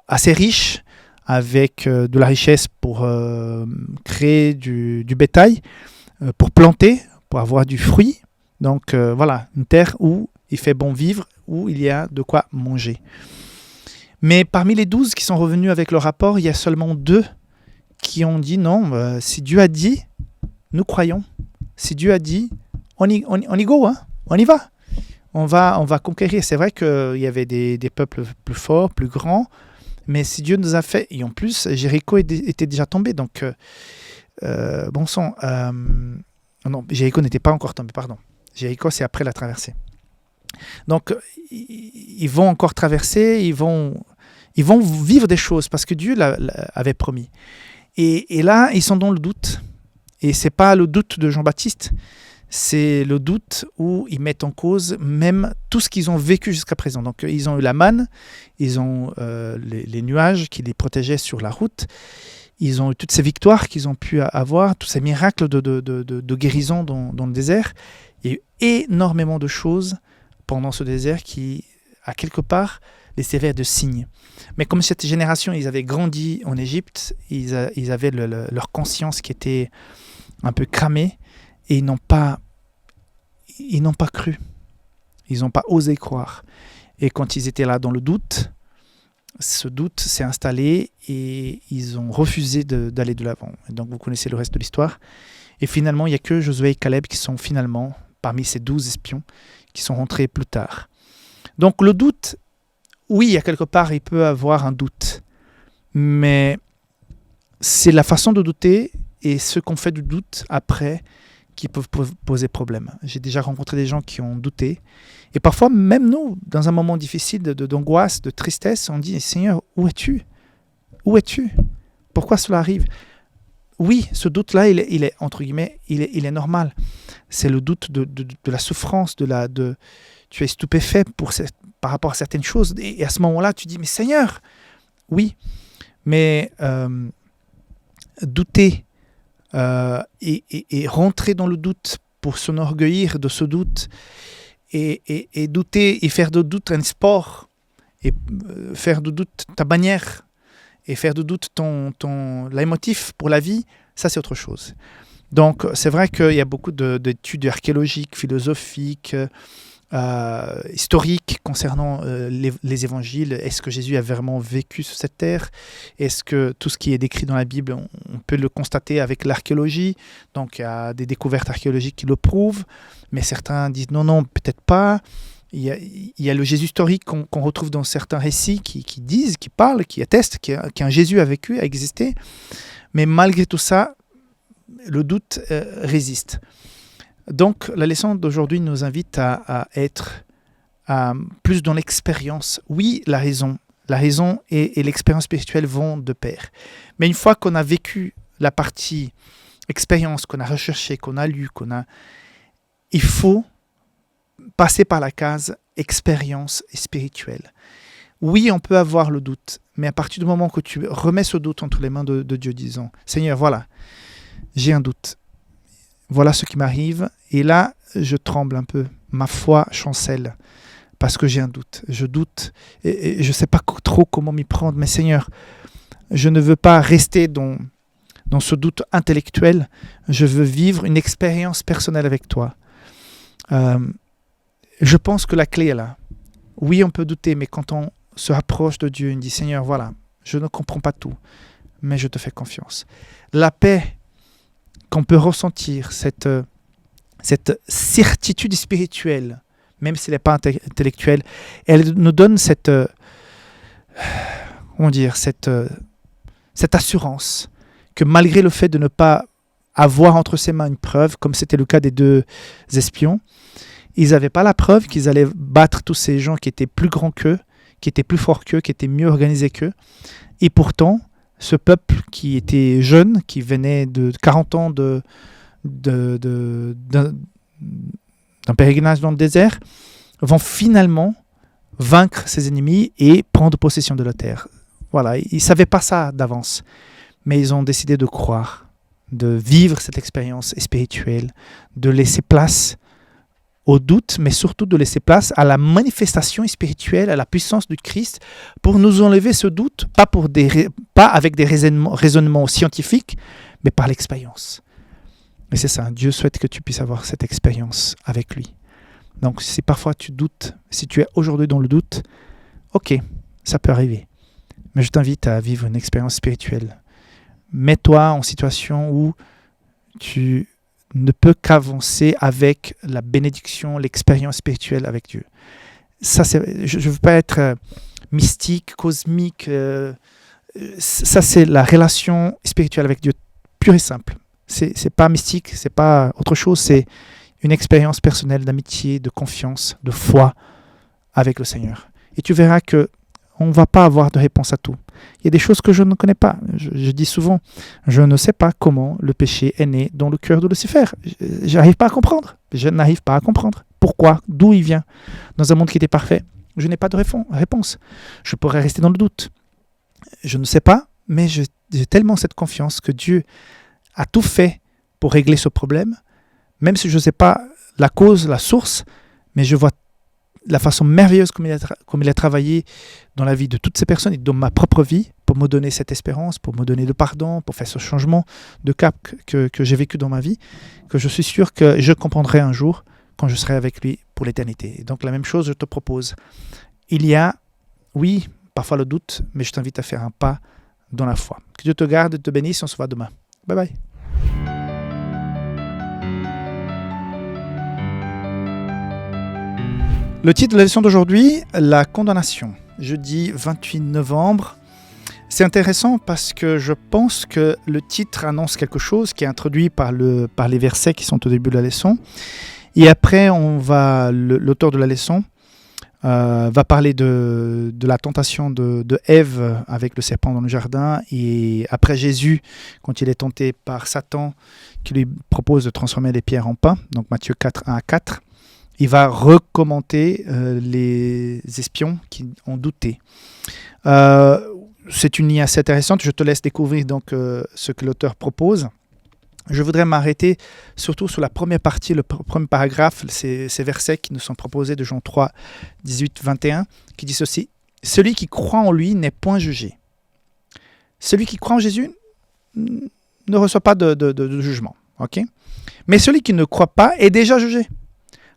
assez riche, avec de la richesse pour créer du bétail, pour planter, pour avoir du fruit. Donc voilà, une terre où il fait bon vivre, où il y a de quoi manger. Mais parmi les 12 qui sont revenus avec le rapport, il y a seulement 2 qui ont dit non, si Dieu a dit, nous croyons. Si Dieu a dit, on y go, hein, on y va. On va conquérir. C'est vrai qu'il y avait des peuples plus forts, plus grands, mais si Dieu nous a fait, et en plus, Jéricho était déjà tombé, donc bon sang, non, Jéricho n'était pas encore tombé, pardon. Jéricho, c'est après la traversée. Donc, ils vont encore traverser, ils vont vivre des choses parce que Dieu l'avait promis. Et là, ils sont dans le doute. Et ce n'est pas le doute de Jean-Baptiste, c'est le doute où ils mettent en cause même tout ce qu'ils ont vécu jusqu'à présent. Donc, ils ont eu la manne, ils ont les nuages qui les protégeaient sur la route, ils ont eu toutes ces victoires qu'ils ont pu avoir, tous ces miracles de guérison dans le désert. Il y a eu énormément de choses pendant ce désert qui, à quelque part, les servaient de signes. Mais comme cette génération, ils avaient grandi en Égypte, ils avaient leur conscience qui était un peu cramée, et ils n'ont pas cru. Ils n'ont pas osé croire. Et quand ils étaient là dans le doute, ce doute s'est installé et ils ont refusé d'aller de l'avant. Et donc vous connaissez le reste de l'histoire. Et finalement, il n'y a que Josué et Caleb qui sont finalement parmi ces 12 espions qui sont rentrés plus tard. Donc le doute, oui, à quelque part, il peut avoir un doute. Mais c'est la façon de douter et ce qu'on fait du doute après qui peuvent poser problème. J'ai déjà rencontré des gens qui ont douté. Et parfois, même nous, dans un moment difficile d'angoisse, de tristesse, on dit « Seigneur, où es-tu ? Où es-tu ? Pourquoi cela arrive ?» Oui, ce doute-là, il est entre guillemets, il est normal. C'est le doute de la souffrance, tu es stupéfait par rapport à certaines choses. Et à ce moment-là, tu dis « Mais Seigneur !» Oui, mais douter et rentrer dans le doute pour s'enorgueillir de ce doute et douter et faire de doute un sport et faire de doute ta bannière et faire de doute ton leitmotiv pour la vie, ça c'est autre chose. Donc c'est vrai qu'il y a beaucoup d'études archéologiques, philosophiques, historiques concernant les évangiles. Est-ce que Jésus a vraiment vécu sur cette terre ? Est-ce que tout ce qui est décrit dans la Bible, on peut le constater avec l'archéologie ? Donc il y a des découvertes archéologiques qui le prouvent, mais certains disent non, peut-être pas. Il y a le Jésus historique qu'on retrouve dans certains récits qui disent, qui parlent, qui attestent qu'un Jésus a vécu, a existé. Mais malgré tout ça, le doute résiste. Donc, la leçon d'aujourd'hui nous invite à être plus dans l'expérience. Oui, la raison et l'expérience spirituelle vont de pair. Mais une fois qu'on a vécu la partie expérience, qu'on a recherché, qu'on a lu, il faut passer par la case expérience spirituelle. Oui, on peut avoir le doute, mais à partir du moment que tu remets ce doute entre les mains de Dieu, disant « Seigneur, voilà, j'ai un doute. Voilà ce qui m'arrive. » Et là, je tremble un peu. Ma foi chancelle parce que j'ai un doute. Je doute et je ne sais pas trop comment m'y prendre. Mais Seigneur, je ne veux pas rester dans ce doute intellectuel. Je veux vivre une expérience personnelle avec toi. Je pense que la clé est là. Oui, on peut douter, mais quand on se rapproche de Dieu, il dit « Seigneur, voilà, je ne comprends pas tout, mais je te fais confiance. » La paix qu'on peut ressentir, cette certitude spirituelle, même si elle n'est pas intellectuelle, elle nous donne cette assurance que malgré le fait de ne pas avoir entre ses mains une preuve, comme c'était le cas des 2 espions, ils n'avaient pas la preuve qu'ils allaient battre tous ces gens qui étaient plus grands qu'eux, qui étaient plus forts qu'eux, qui étaient mieux organisés qu'eux. Et pourtant, ce peuple qui était jeune, qui venait de 40 ans d'un pèlerinage dans le désert, vont finalement vaincre ses ennemis et prendre possession de la terre. Voilà, ils ne savaient pas ça d'avance, mais ils ont décidé de croire, de vivre cette expérience spirituelle, de laisser place au doute, mais surtout de laisser place à la manifestation spirituelle, à la puissance du Christ, pour nous enlever ce doute, pas avec des raisonnements scientifiques, mais par l'expérience. Et c'est ça, Dieu souhaite que tu puisses avoir cette expérience avec lui. Donc si parfois tu doutes, si tu es aujourd'hui dans le doute, ok, ça peut arriver. Mais je t'invite à vivre une expérience spirituelle. Mets-toi en situation où tu ne peux qu'avancer avec la bénédiction, l'expérience spirituelle avec Dieu. Ça, je ne veux pas être mystique, cosmique. Ça, c'est la relation spirituelle avec Dieu, pure et simple. C'est pas mystique, c'est pas autre chose, c'est une expérience personnelle d'amitié, de confiance, de foi avec le Seigneur. Et tu verras que on ne va pas avoir de réponse à tout. Il y a des choses que je ne connais pas. Je dis souvent, je ne sais pas comment le péché est né dans le cœur de Lucifer. Je n'arrive pas à comprendre. Je n'arrive pas à comprendre. Pourquoi? D'où il vient? Dans un monde qui était parfait, je n'ai pas de réponse. Je pourrais rester dans le doute. Je ne sais pas, mais j'ai tellement cette confiance que Dieu a tout fait pour régler ce problème, même si je ne sais pas la cause, la source, mais je vois la façon merveilleuse comme il a travaillé dans la vie de toutes ces personnes et dans ma propre vie pour me donner cette espérance, pour me donner le pardon, pour faire ce changement de cap que j'ai vécu dans ma vie, que je suis sûr que je comprendrai un jour quand je serai avec lui pour l'éternité. Et donc la même chose, je te propose. Il y a, oui, parfois le doute, mais je t'invite à faire un pas dans la foi. Que Dieu te garde et te bénisse, on se voit demain. Bye bye. Le titre de la leçon d'aujourd'hui, la condamnation. Jeudi 28 novembre. C'est intéressant parce que je pense que le titre annonce quelque chose qui est introduit par les versets qui sont au début de la leçon. Et après, l'auteur de la leçon va parler de la tentation de Ève avec le serpent dans le jardin. Et après Jésus, quand il est tenté par Satan, qui lui propose de transformer les pierres en pain, donc Matthieu 4, 1 à 4. Il va recommenter les espions qui ont douté. C'est une ligne assez intéressante. Je te laisse découvrir donc ce que l'auteur propose. Je voudrais m'arrêter surtout sur la première partie, le premier paragraphe, ces versets qui nous sont proposés de Jean 3, 18, 21, qui dit ceci. « Celui qui croit en lui n'est point jugé. » Celui qui croit en Jésus ne reçoit pas de jugement. Okay? Mais celui qui ne croit pas est déjà jugé,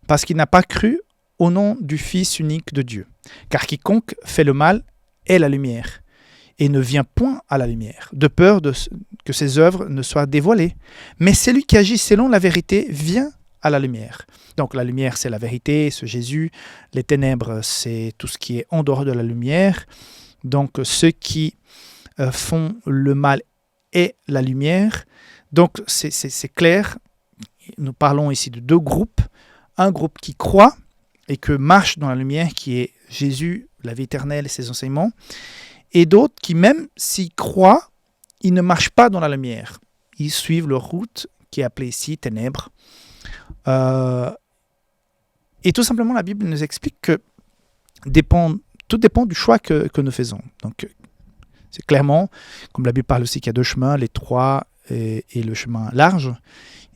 parce qu'il n'a pas cru au nom du Fils unique de Dieu. Car quiconque fait le mal est la lumière, et ne vient point à la lumière, de peur que ses œuvres ne soient dévoilées. Mais celui qui agit selon la vérité vient à la lumière. Donc la lumière, c'est la vérité, c'est Jésus. Les ténèbres, c'est tout ce qui est en dehors de la lumière. Donc ceux qui font le mal est la lumière. Donc c'est clair, nous parlons ici de 2 groupes. Un groupe qui croit et que marchent dans la lumière qui est Jésus, la vie éternelle et ses enseignements, et d'autres qui, même s'ils croient, ils ne marchent pas dans la lumière. Ils suivent leur route qui est appelée ici ténèbres. Et tout simplement, la Bible nous explique que tout dépend du choix que nous faisons. Donc, c'est clairement, comme la Bible parle aussi, qu'il y a deux chemins, l'étroit et le chemin large.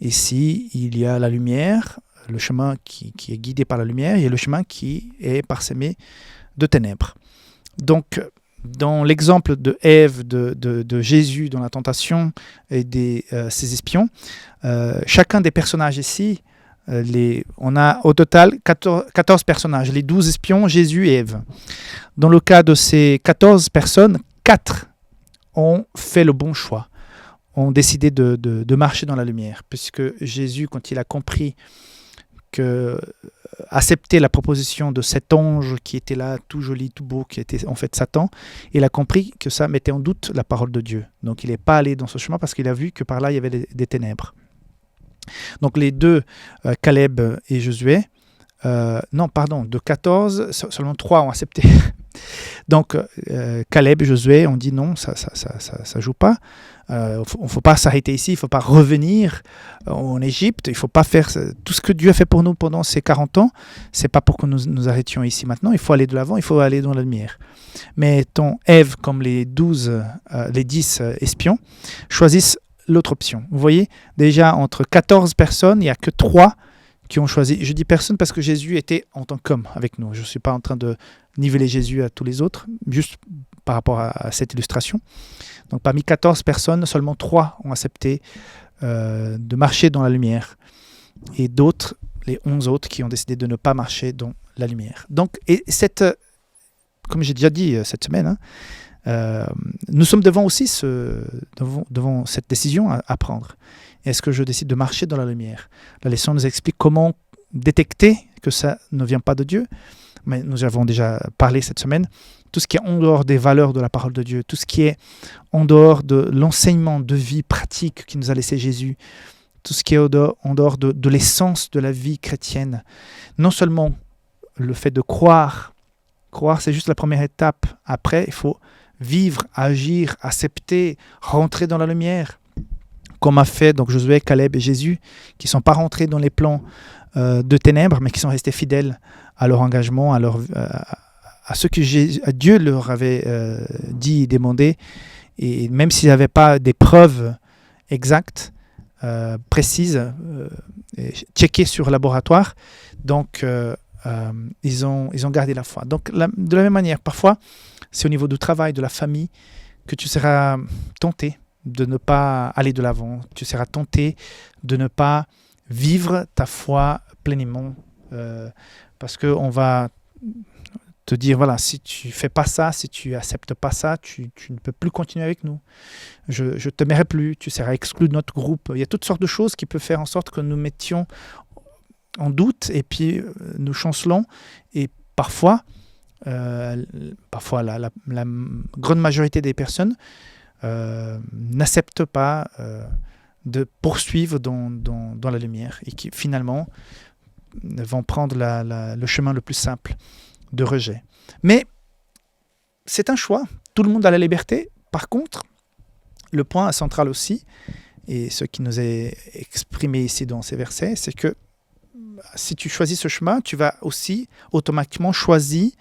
Ici, il y a la lumière, le chemin qui est guidé par la lumière, et le chemin qui est parsemé de ténèbres. Donc, dans l'exemple de Ève, de Jésus dans la tentation et ses espions, chacun des personnages ici, on a au total 14 personnages, les 12 espions, Jésus et Ève. Dans le cas de ces 14 personnes, 4 ont fait le bon choix, ont décidé de marcher dans la lumière, puisque Jésus, quand il a compris accepter la proposition de cet ange qui était là, tout joli, tout beau, qui était en fait Satan, il a compris que ça mettait en doute la parole de Dieu. Donc il n'est pas allé dans ce chemin parce qu'il a vu que par là il y avait des ténèbres. Donc les deux, Caleb et Josué, de 14, seulement 3 ont accepté. Donc Caleb et Josué ont dit non, ça joue pas. Il ne faut pas s'arrêter ici, il ne faut pas revenir en Égypte, il ne faut pas faire tout ce que Dieu a fait pour nous pendant ces 40 ans. Ce n'est pas pour que nous arrêtions ici maintenant, il faut aller de l'avant, il faut aller dans la lumière. Mais tant Ève comme les 10 espions choisissent l'autre option. Vous voyez, déjà entre 14 personnes, il n'y a que 3 qui ont choisi. Je dis personne parce que Jésus était en tant qu'homme avec nous. Je ne suis pas en train de niveler Jésus à tous les autres, juste par rapport à cette illustration. Donc parmi 14 personnes, seulement 3 ont accepté de marcher dans la lumière. Et d'autres, les 11 autres, qui ont décidé de ne pas marcher dans la lumière. Donc, comme j'ai déjà dit cette semaine, nous sommes devant aussi devant cette décision à prendre. Est-ce que je décide de marcher dans la lumière? La leçon nous explique comment détecter que ça ne vient pas de Dieu. Mais nous avons déjà parlé cette semaine. Tout ce qui est en dehors des valeurs de la parole de Dieu, tout ce qui est en dehors de l'enseignement de vie pratique qui nous a laissé Jésus, tout ce qui est en dehors de l'essence de la vie chrétienne. Non seulement le fait de croire c'est juste la première étape. Après, il faut vivre, agir, accepter, rentrer dans la lumière. Comme a fait donc Josué, Caleb et Jésus, qui ne sont pas rentrés dans les plans de ténèbres, mais qui sont restés fidèles à leur engagement, à ce que Dieu leur avait dit et demandé. Et même s'ils n'avaient pas des preuves exactes, précises, checkées sur laboratoire, donc ils ont gardé la foi. Donc de la même manière, parfois, c'est au niveau du travail, de la famille, que tu seras tenté de ne pas aller de l'avant. Tu seras tenté de ne pas vivre ta foi pleinement. Parce qu'on va te dire, voilà, si tu ne fais pas ça, si tu n'acceptes pas ça, tu ne peux plus continuer avec nous. Je ne t'aimerai plus, tu seras exclu de notre groupe. Il y a toutes sortes de choses qui peuvent faire en sorte que nous mettions en doute et puis nous chancelons. Et parfois la grande majorité des personnes n'acceptent pas de poursuivre dans la lumière et qui finalement vont prendre le chemin le plus simple de rejet. Mais c'est un choix. Tout le monde a la liberté. Par contre, le point central aussi, et ce qui nous est exprimé ici dans ces versets, c'est que si tu choisis ce chemin, tu vas aussi automatiquement choisir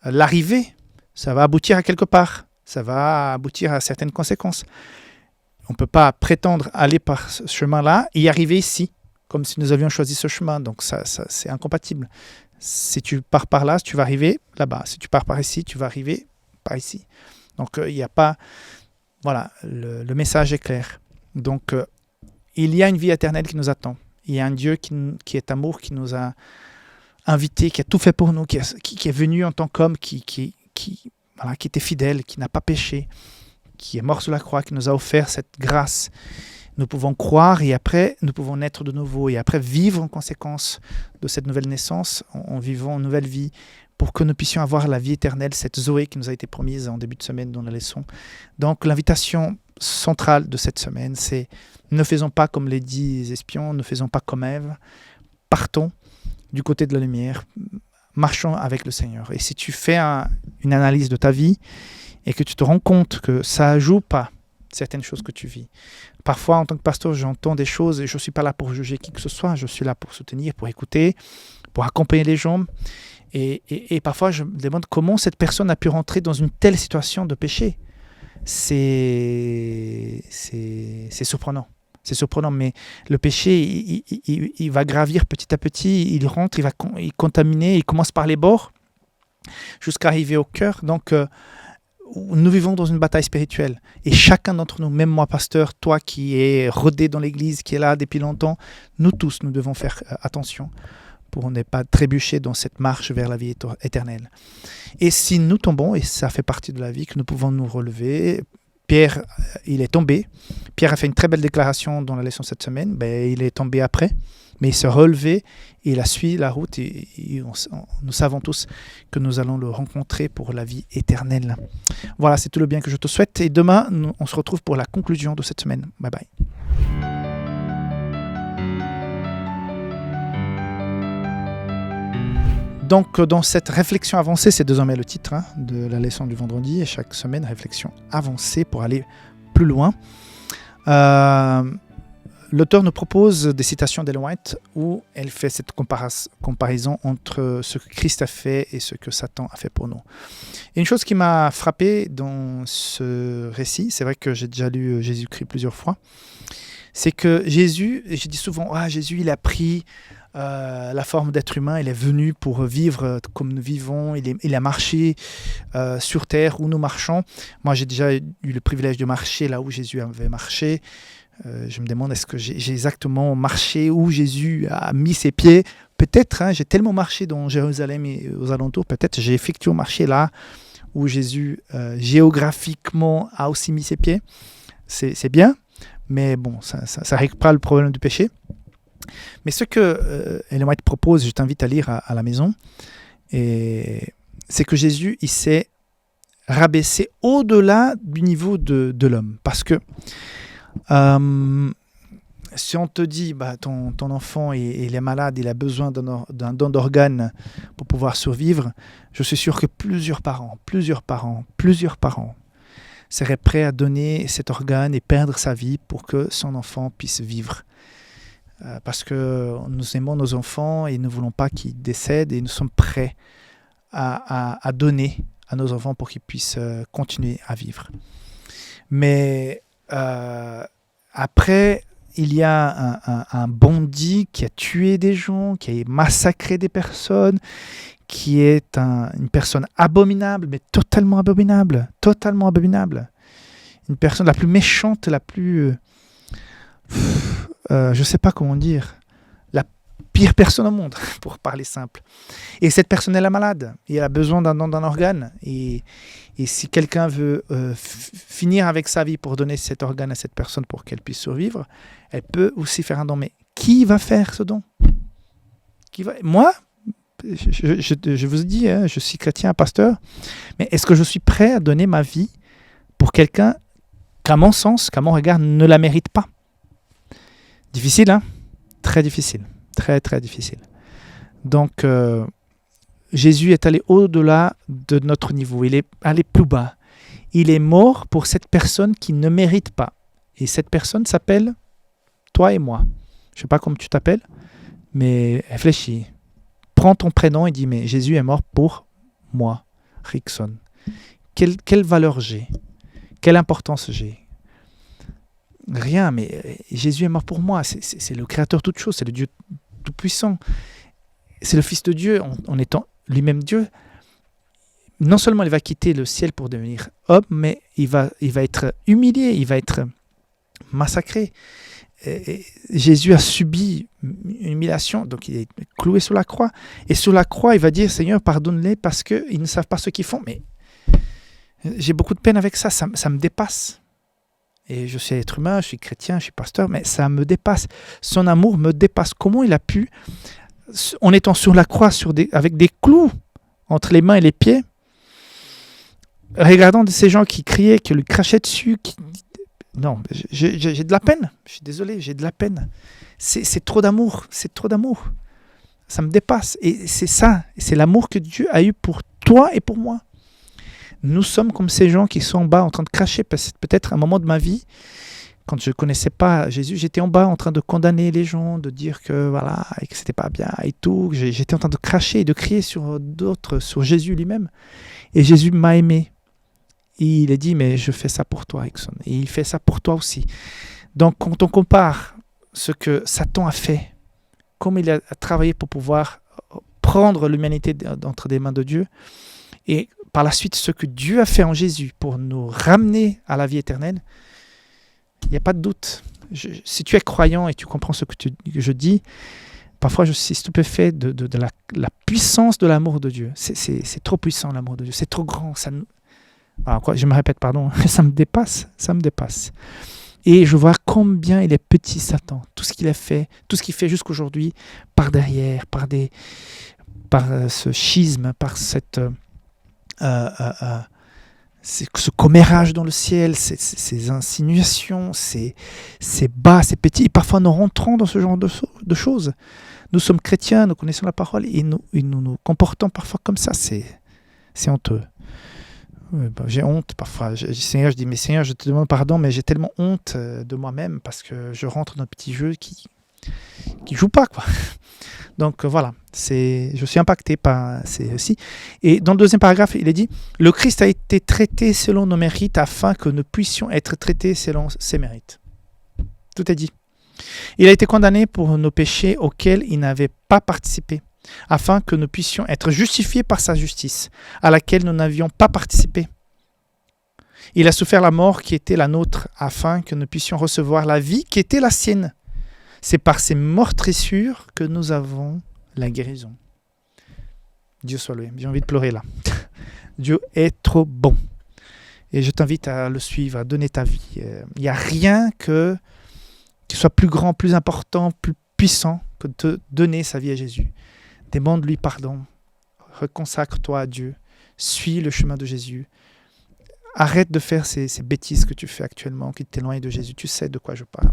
l'arrivée. Ça va aboutir à quelque part. Ça va aboutir à certaines conséquences. On ne peut pas prétendre aller par ce chemin-là et y arriver ici, comme si nous avions choisi ce chemin. Donc ça c'est incompatible. Si tu pars par là, tu vas arriver là-bas. Si tu pars par ici, tu vas arriver par ici. Donc il n'y a pas... Voilà, le message est clair. Donc il y a une vie éternelle qui nous attend. Il y a un Dieu qui est amour, qui nous a invités, qui a tout fait pour nous, qui est venu en tant qu'homme, qui était fidèle, qui n'a pas péché, qui est mort sur la croix, qui nous a offert cette grâce. Nous pouvons croire et après, nous pouvons naître de nouveau et après vivre en conséquence de cette nouvelle naissance, en vivant une nouvelle vie, pour que nous puissions avoir la vie éternelle, cette Zoé qui nous a été promise en début de semaine dans la leçon. Donc l'invitation centrale de cette semaine, c'est ne faisons pas comme les 10 espions, ne faisons pas comme Ève, partons du côté de la lumière, marchons avec le Seigneur. Et si tu fais une analyse de ta vie et que tu te rends compte que ça ne joue pas certaines choses que tu vis. Parfois, en tant que pasteur, j'entends des choses et je ne suis pas là pour juger qui que ce soit. Je suis là pour soutenir, pour écouter, pour accompagner les gens. Et parfois, je me demande comment cette personne a pu rentrer dans une telle situation de péché. C'est surprenant. C'est surprenant, mais le péché, il va gravir petit à petit. Il rentre, il contaminer, il commence par les bords jusqu'à arriver au cœur. Donc, nous vivons dans une bataille spirituelle. Et chacun d'entre nous, même moi, pasteur, toi qui es rodé dans l'église, qui est là depuis longtemps, nous tous, nous devons faire attention pour ne pas trébucher dans cette marche vers la vie éternelle. Et si nous tombons, et ça fait partie de la vie, que nous pouvons nous relever. Pierre, il est tombé. Pierre a fait une très belle déclaration dans la leçon cette semaine. Il est tombé après, mais il s'est relevé et il a suivi la route. Et nous savons tous que nous allons le rencontrer pour la vie éternelle. Voilà, c'est tout le bien que je te souhaite. Et demain, on se retrouve pour la conclusion de cette semaine. Bye bye. Donc, dans cette réflexion avancée, c'est désormais le titre de la leçon du vendredi. Et chaque semaine, réflexion avancée pour aller plus loin. L'auteur nous propose des citations d'Ellen White où elle fait cette comparaison entre ce que Christ a fait et ce que Satan a fait pour nous. Et une chose qui m'a frappé dans ce récit, c'est vrai que j'ai déjà lu Jésus-Christ plusieurs fois, c'est que Jésus, et je dis souvent, Jésus il a pris la forme d'être humain, il est venu pour vivre comme nous vivons, il a marché sur terre où nous marchons. Moi j'ai déjà eu le privilège de marcher là où Jésus avait marché. Je me demande est-ce que j'ai exactement marché où Jésus a mis ses pieds. Peut-être, j'ai tellement marché dans Jérusalem et aux alentours, peut-être j'ai effectivement marché là où Jésus géographiquement a aussi mis ses pieds. C'est bien, mais bon, ça ne règle pas le problème du péché. Mais ce que Ellen White propose, je t'invite à lire à la maison, c'est que Jésus il s'est rabaissé au-delà du niveau de l'homme. Parce que si on te dit ton enfant il est malade, il a besoin d'un don d'organes pour pouvoir survivre, je suis sûr que plusieurs parents seraient prêts à donner cet organe et perdre sa vie pour que son enfant puisse vivre. Parce que nous aimons nos enfants et nous ne voulons pas qu'ils décèdent et nous sommes prêts à donner à nos enfants pour qu'ils puissent continuer à vivre. Mais après, il y a un bandit qui a tué des gens, qui a massacré des personnes, qui est une personne abominable, mais totalement abominable. Une personne la plus méchante, la plus... je ne sais pas comment dire, la pire personne au monde, pour parler simple. Et cette personne est malade, et elle a besoin d'un organe. Et si quelqu'un veut finir avec sa vie pour donner cet organe à cette personne pour qu'elle puisse survivre, elle peut aussi faire un don. Mais qui va faire ce don ? Moi, je vous dis, je suis chrétien, pasteur, mais est-ce que je suis prêt à donner ma vie pour quelqu'un qu'à mon sens, qu'à mon regard, ne la mérite pas ? Difficile, très difficile, très très difficile. Donc, Jésus est allé au-delà de notre niveau, il est allé plus bas. Il est mort pour cette personne qui ne mérite pas. Et cette personne s'appelle toi et moi. Je ne sais pas comment tu t'appelles, mais réfléchis. Prends ton prénom et dis, mais Jésus est mort pour moi, Rickson. Quelle valeur j'ai ? Quelle importance j'ai ? Rien, mais Jésus est mort pour moi. C'est le créateur de toutes choses, c'est le Dieu tout-puissant. C'est le Fils de Dieu, en étant lui-même Dieu. Non seulement il va quitter le ciel pour devenir homme, mais il va être humilié, il va être massacré. Et Jésus a subi une humiliation, donc il est cloué sur la croix. Et sur la croix, il va dire, Seigneur, pardonne-les parce qu'ils ne savent pas ce qu'ils font. Mais j'ai beaucoup de peine avec ça, ça me dépasse. Et je suis être humain, je suis chrétien, je suis pasteur, mais ça me dépasse. Son amour me dépasse. Comment il a pu, en étant sur la croix, avec des clous entre les mains et les pieds, regardant ces gens qui criaient, qui lui crachaient dessus, non, j'ai de la peine. Je suis désolé, j'ai de la peine. C'est trop d'amour, c'est trop d'amour. Ça me dépasse. Et c'est ça, c'est l'amour que Dieu a eu pour toi et pour moi. Nous sommes comme ces gens qui sont en bas en train de cracher. Peut-être à un moment de ma vie, quand je ne connaissais pas Jésus, j'étais en bas en train de condamner les gens, de dire que voilà, et que c'était pas bien et tout. J'étais en train de cracher et de crier sur d'autres, sur Jésus lui-même. Et Jésus m'a aimé. Et il a dit, mais je fais ça pour toi, Exxon. Et il fait ça pour toi aussi. Donc, quand on compare ce que Satan a fait, comme il a travaillé pour pouvoir prendre l'humanité entre des mains de Dieu, et par la suite, ce que Dieu a fait en Jésus pour nous ramener à la vie éternelle, il n'y a pas de doute. Si tu es croyant et tu comprends ce que je dis, parfois je suis stupéfait de la puissance de l'amour de Dieu. C'est trop puissant l'amour de Dieu, c'est trop grand. Je me répète, pardon, ça me dépasse. Et je vois combien il est petit, Satan. Tout ce qu'il a fait, tout ce qu'il fait jusqu'aujourd'hui, par derrière, par ce schisme, par ce commérage dans le ciel, ces insinuations, ces bas, ces petits. Et parfois, nous rentrons dans ce genre de choses. Nous sommes chrétiens, nous connaissons la parole et nous nous comportons parfois comme ça. C'est honteux. J'ai honte parfois. Je dis, mais Seigneur, je te demande pardon, mais j'ai tellement honte de moi-même parce que je rentre dans un petit jeu qui joue pas, quoi. Donc voilà, je suis impacté par ceci. Et dans le deuxième paragraphe, il est dit, le Christ a été traité selon nos mérites afin que nous puissions être traités selon ses mérites. Tout est dit. Il a été condamné pour nos péchés auxquels il n'avait pas participé, afin que nous puissions être justifiés par sa justice, à laquelle nous n'avions pas participé. Il a souffert la mort qui était la nôtre, afin que nous puissions recevoir la vie qui était la sienne. C'est par ces meurtrissures que nous avons la guérison. Dieu soit loué. J'ai envie de pleurer là. Dieu est trop bon. Et je t'invite à le suivre, à donner ta vie. Il n'y a rien qui soit plus grand, plus important, plus puissant que de te donner sa vie à Jésus. Demande-lui pardon. Reconsacre-toi à Dieu. Suis le chemin de Jésus. Arrête de faire ces bêtises que tu fais actuellement, qui t'éloignent de Jésus. Tu sais de quoi je parle.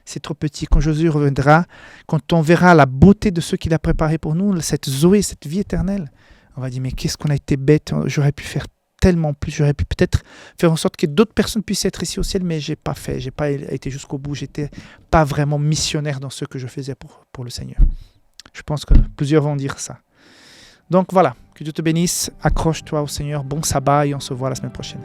C'est trop petit. Quand Jésus reviendra, quand on verra la beauté de ce qu'il a préparé pour nous, cette Zoé, cette vie éternelle, on va dire, mais qu'est-ce qu'on a été bête, j'aurais pu faire tellement plus, j'aurais pu peut-être faire en sorte que d'autres personnes puissent être ici au ciel, mais je n'ai pas fait, je n'ai pas été jusqu'au bout, je n'étais pas vraiment missionnaire dans ce que je faisais pour le Seigneur. Je pense que plusieurs vont dire ça. Donc voilà, que Dieu te bénisse, accroche-toi au Seigneur, bon sabbat et on se voit la semaine prochaine.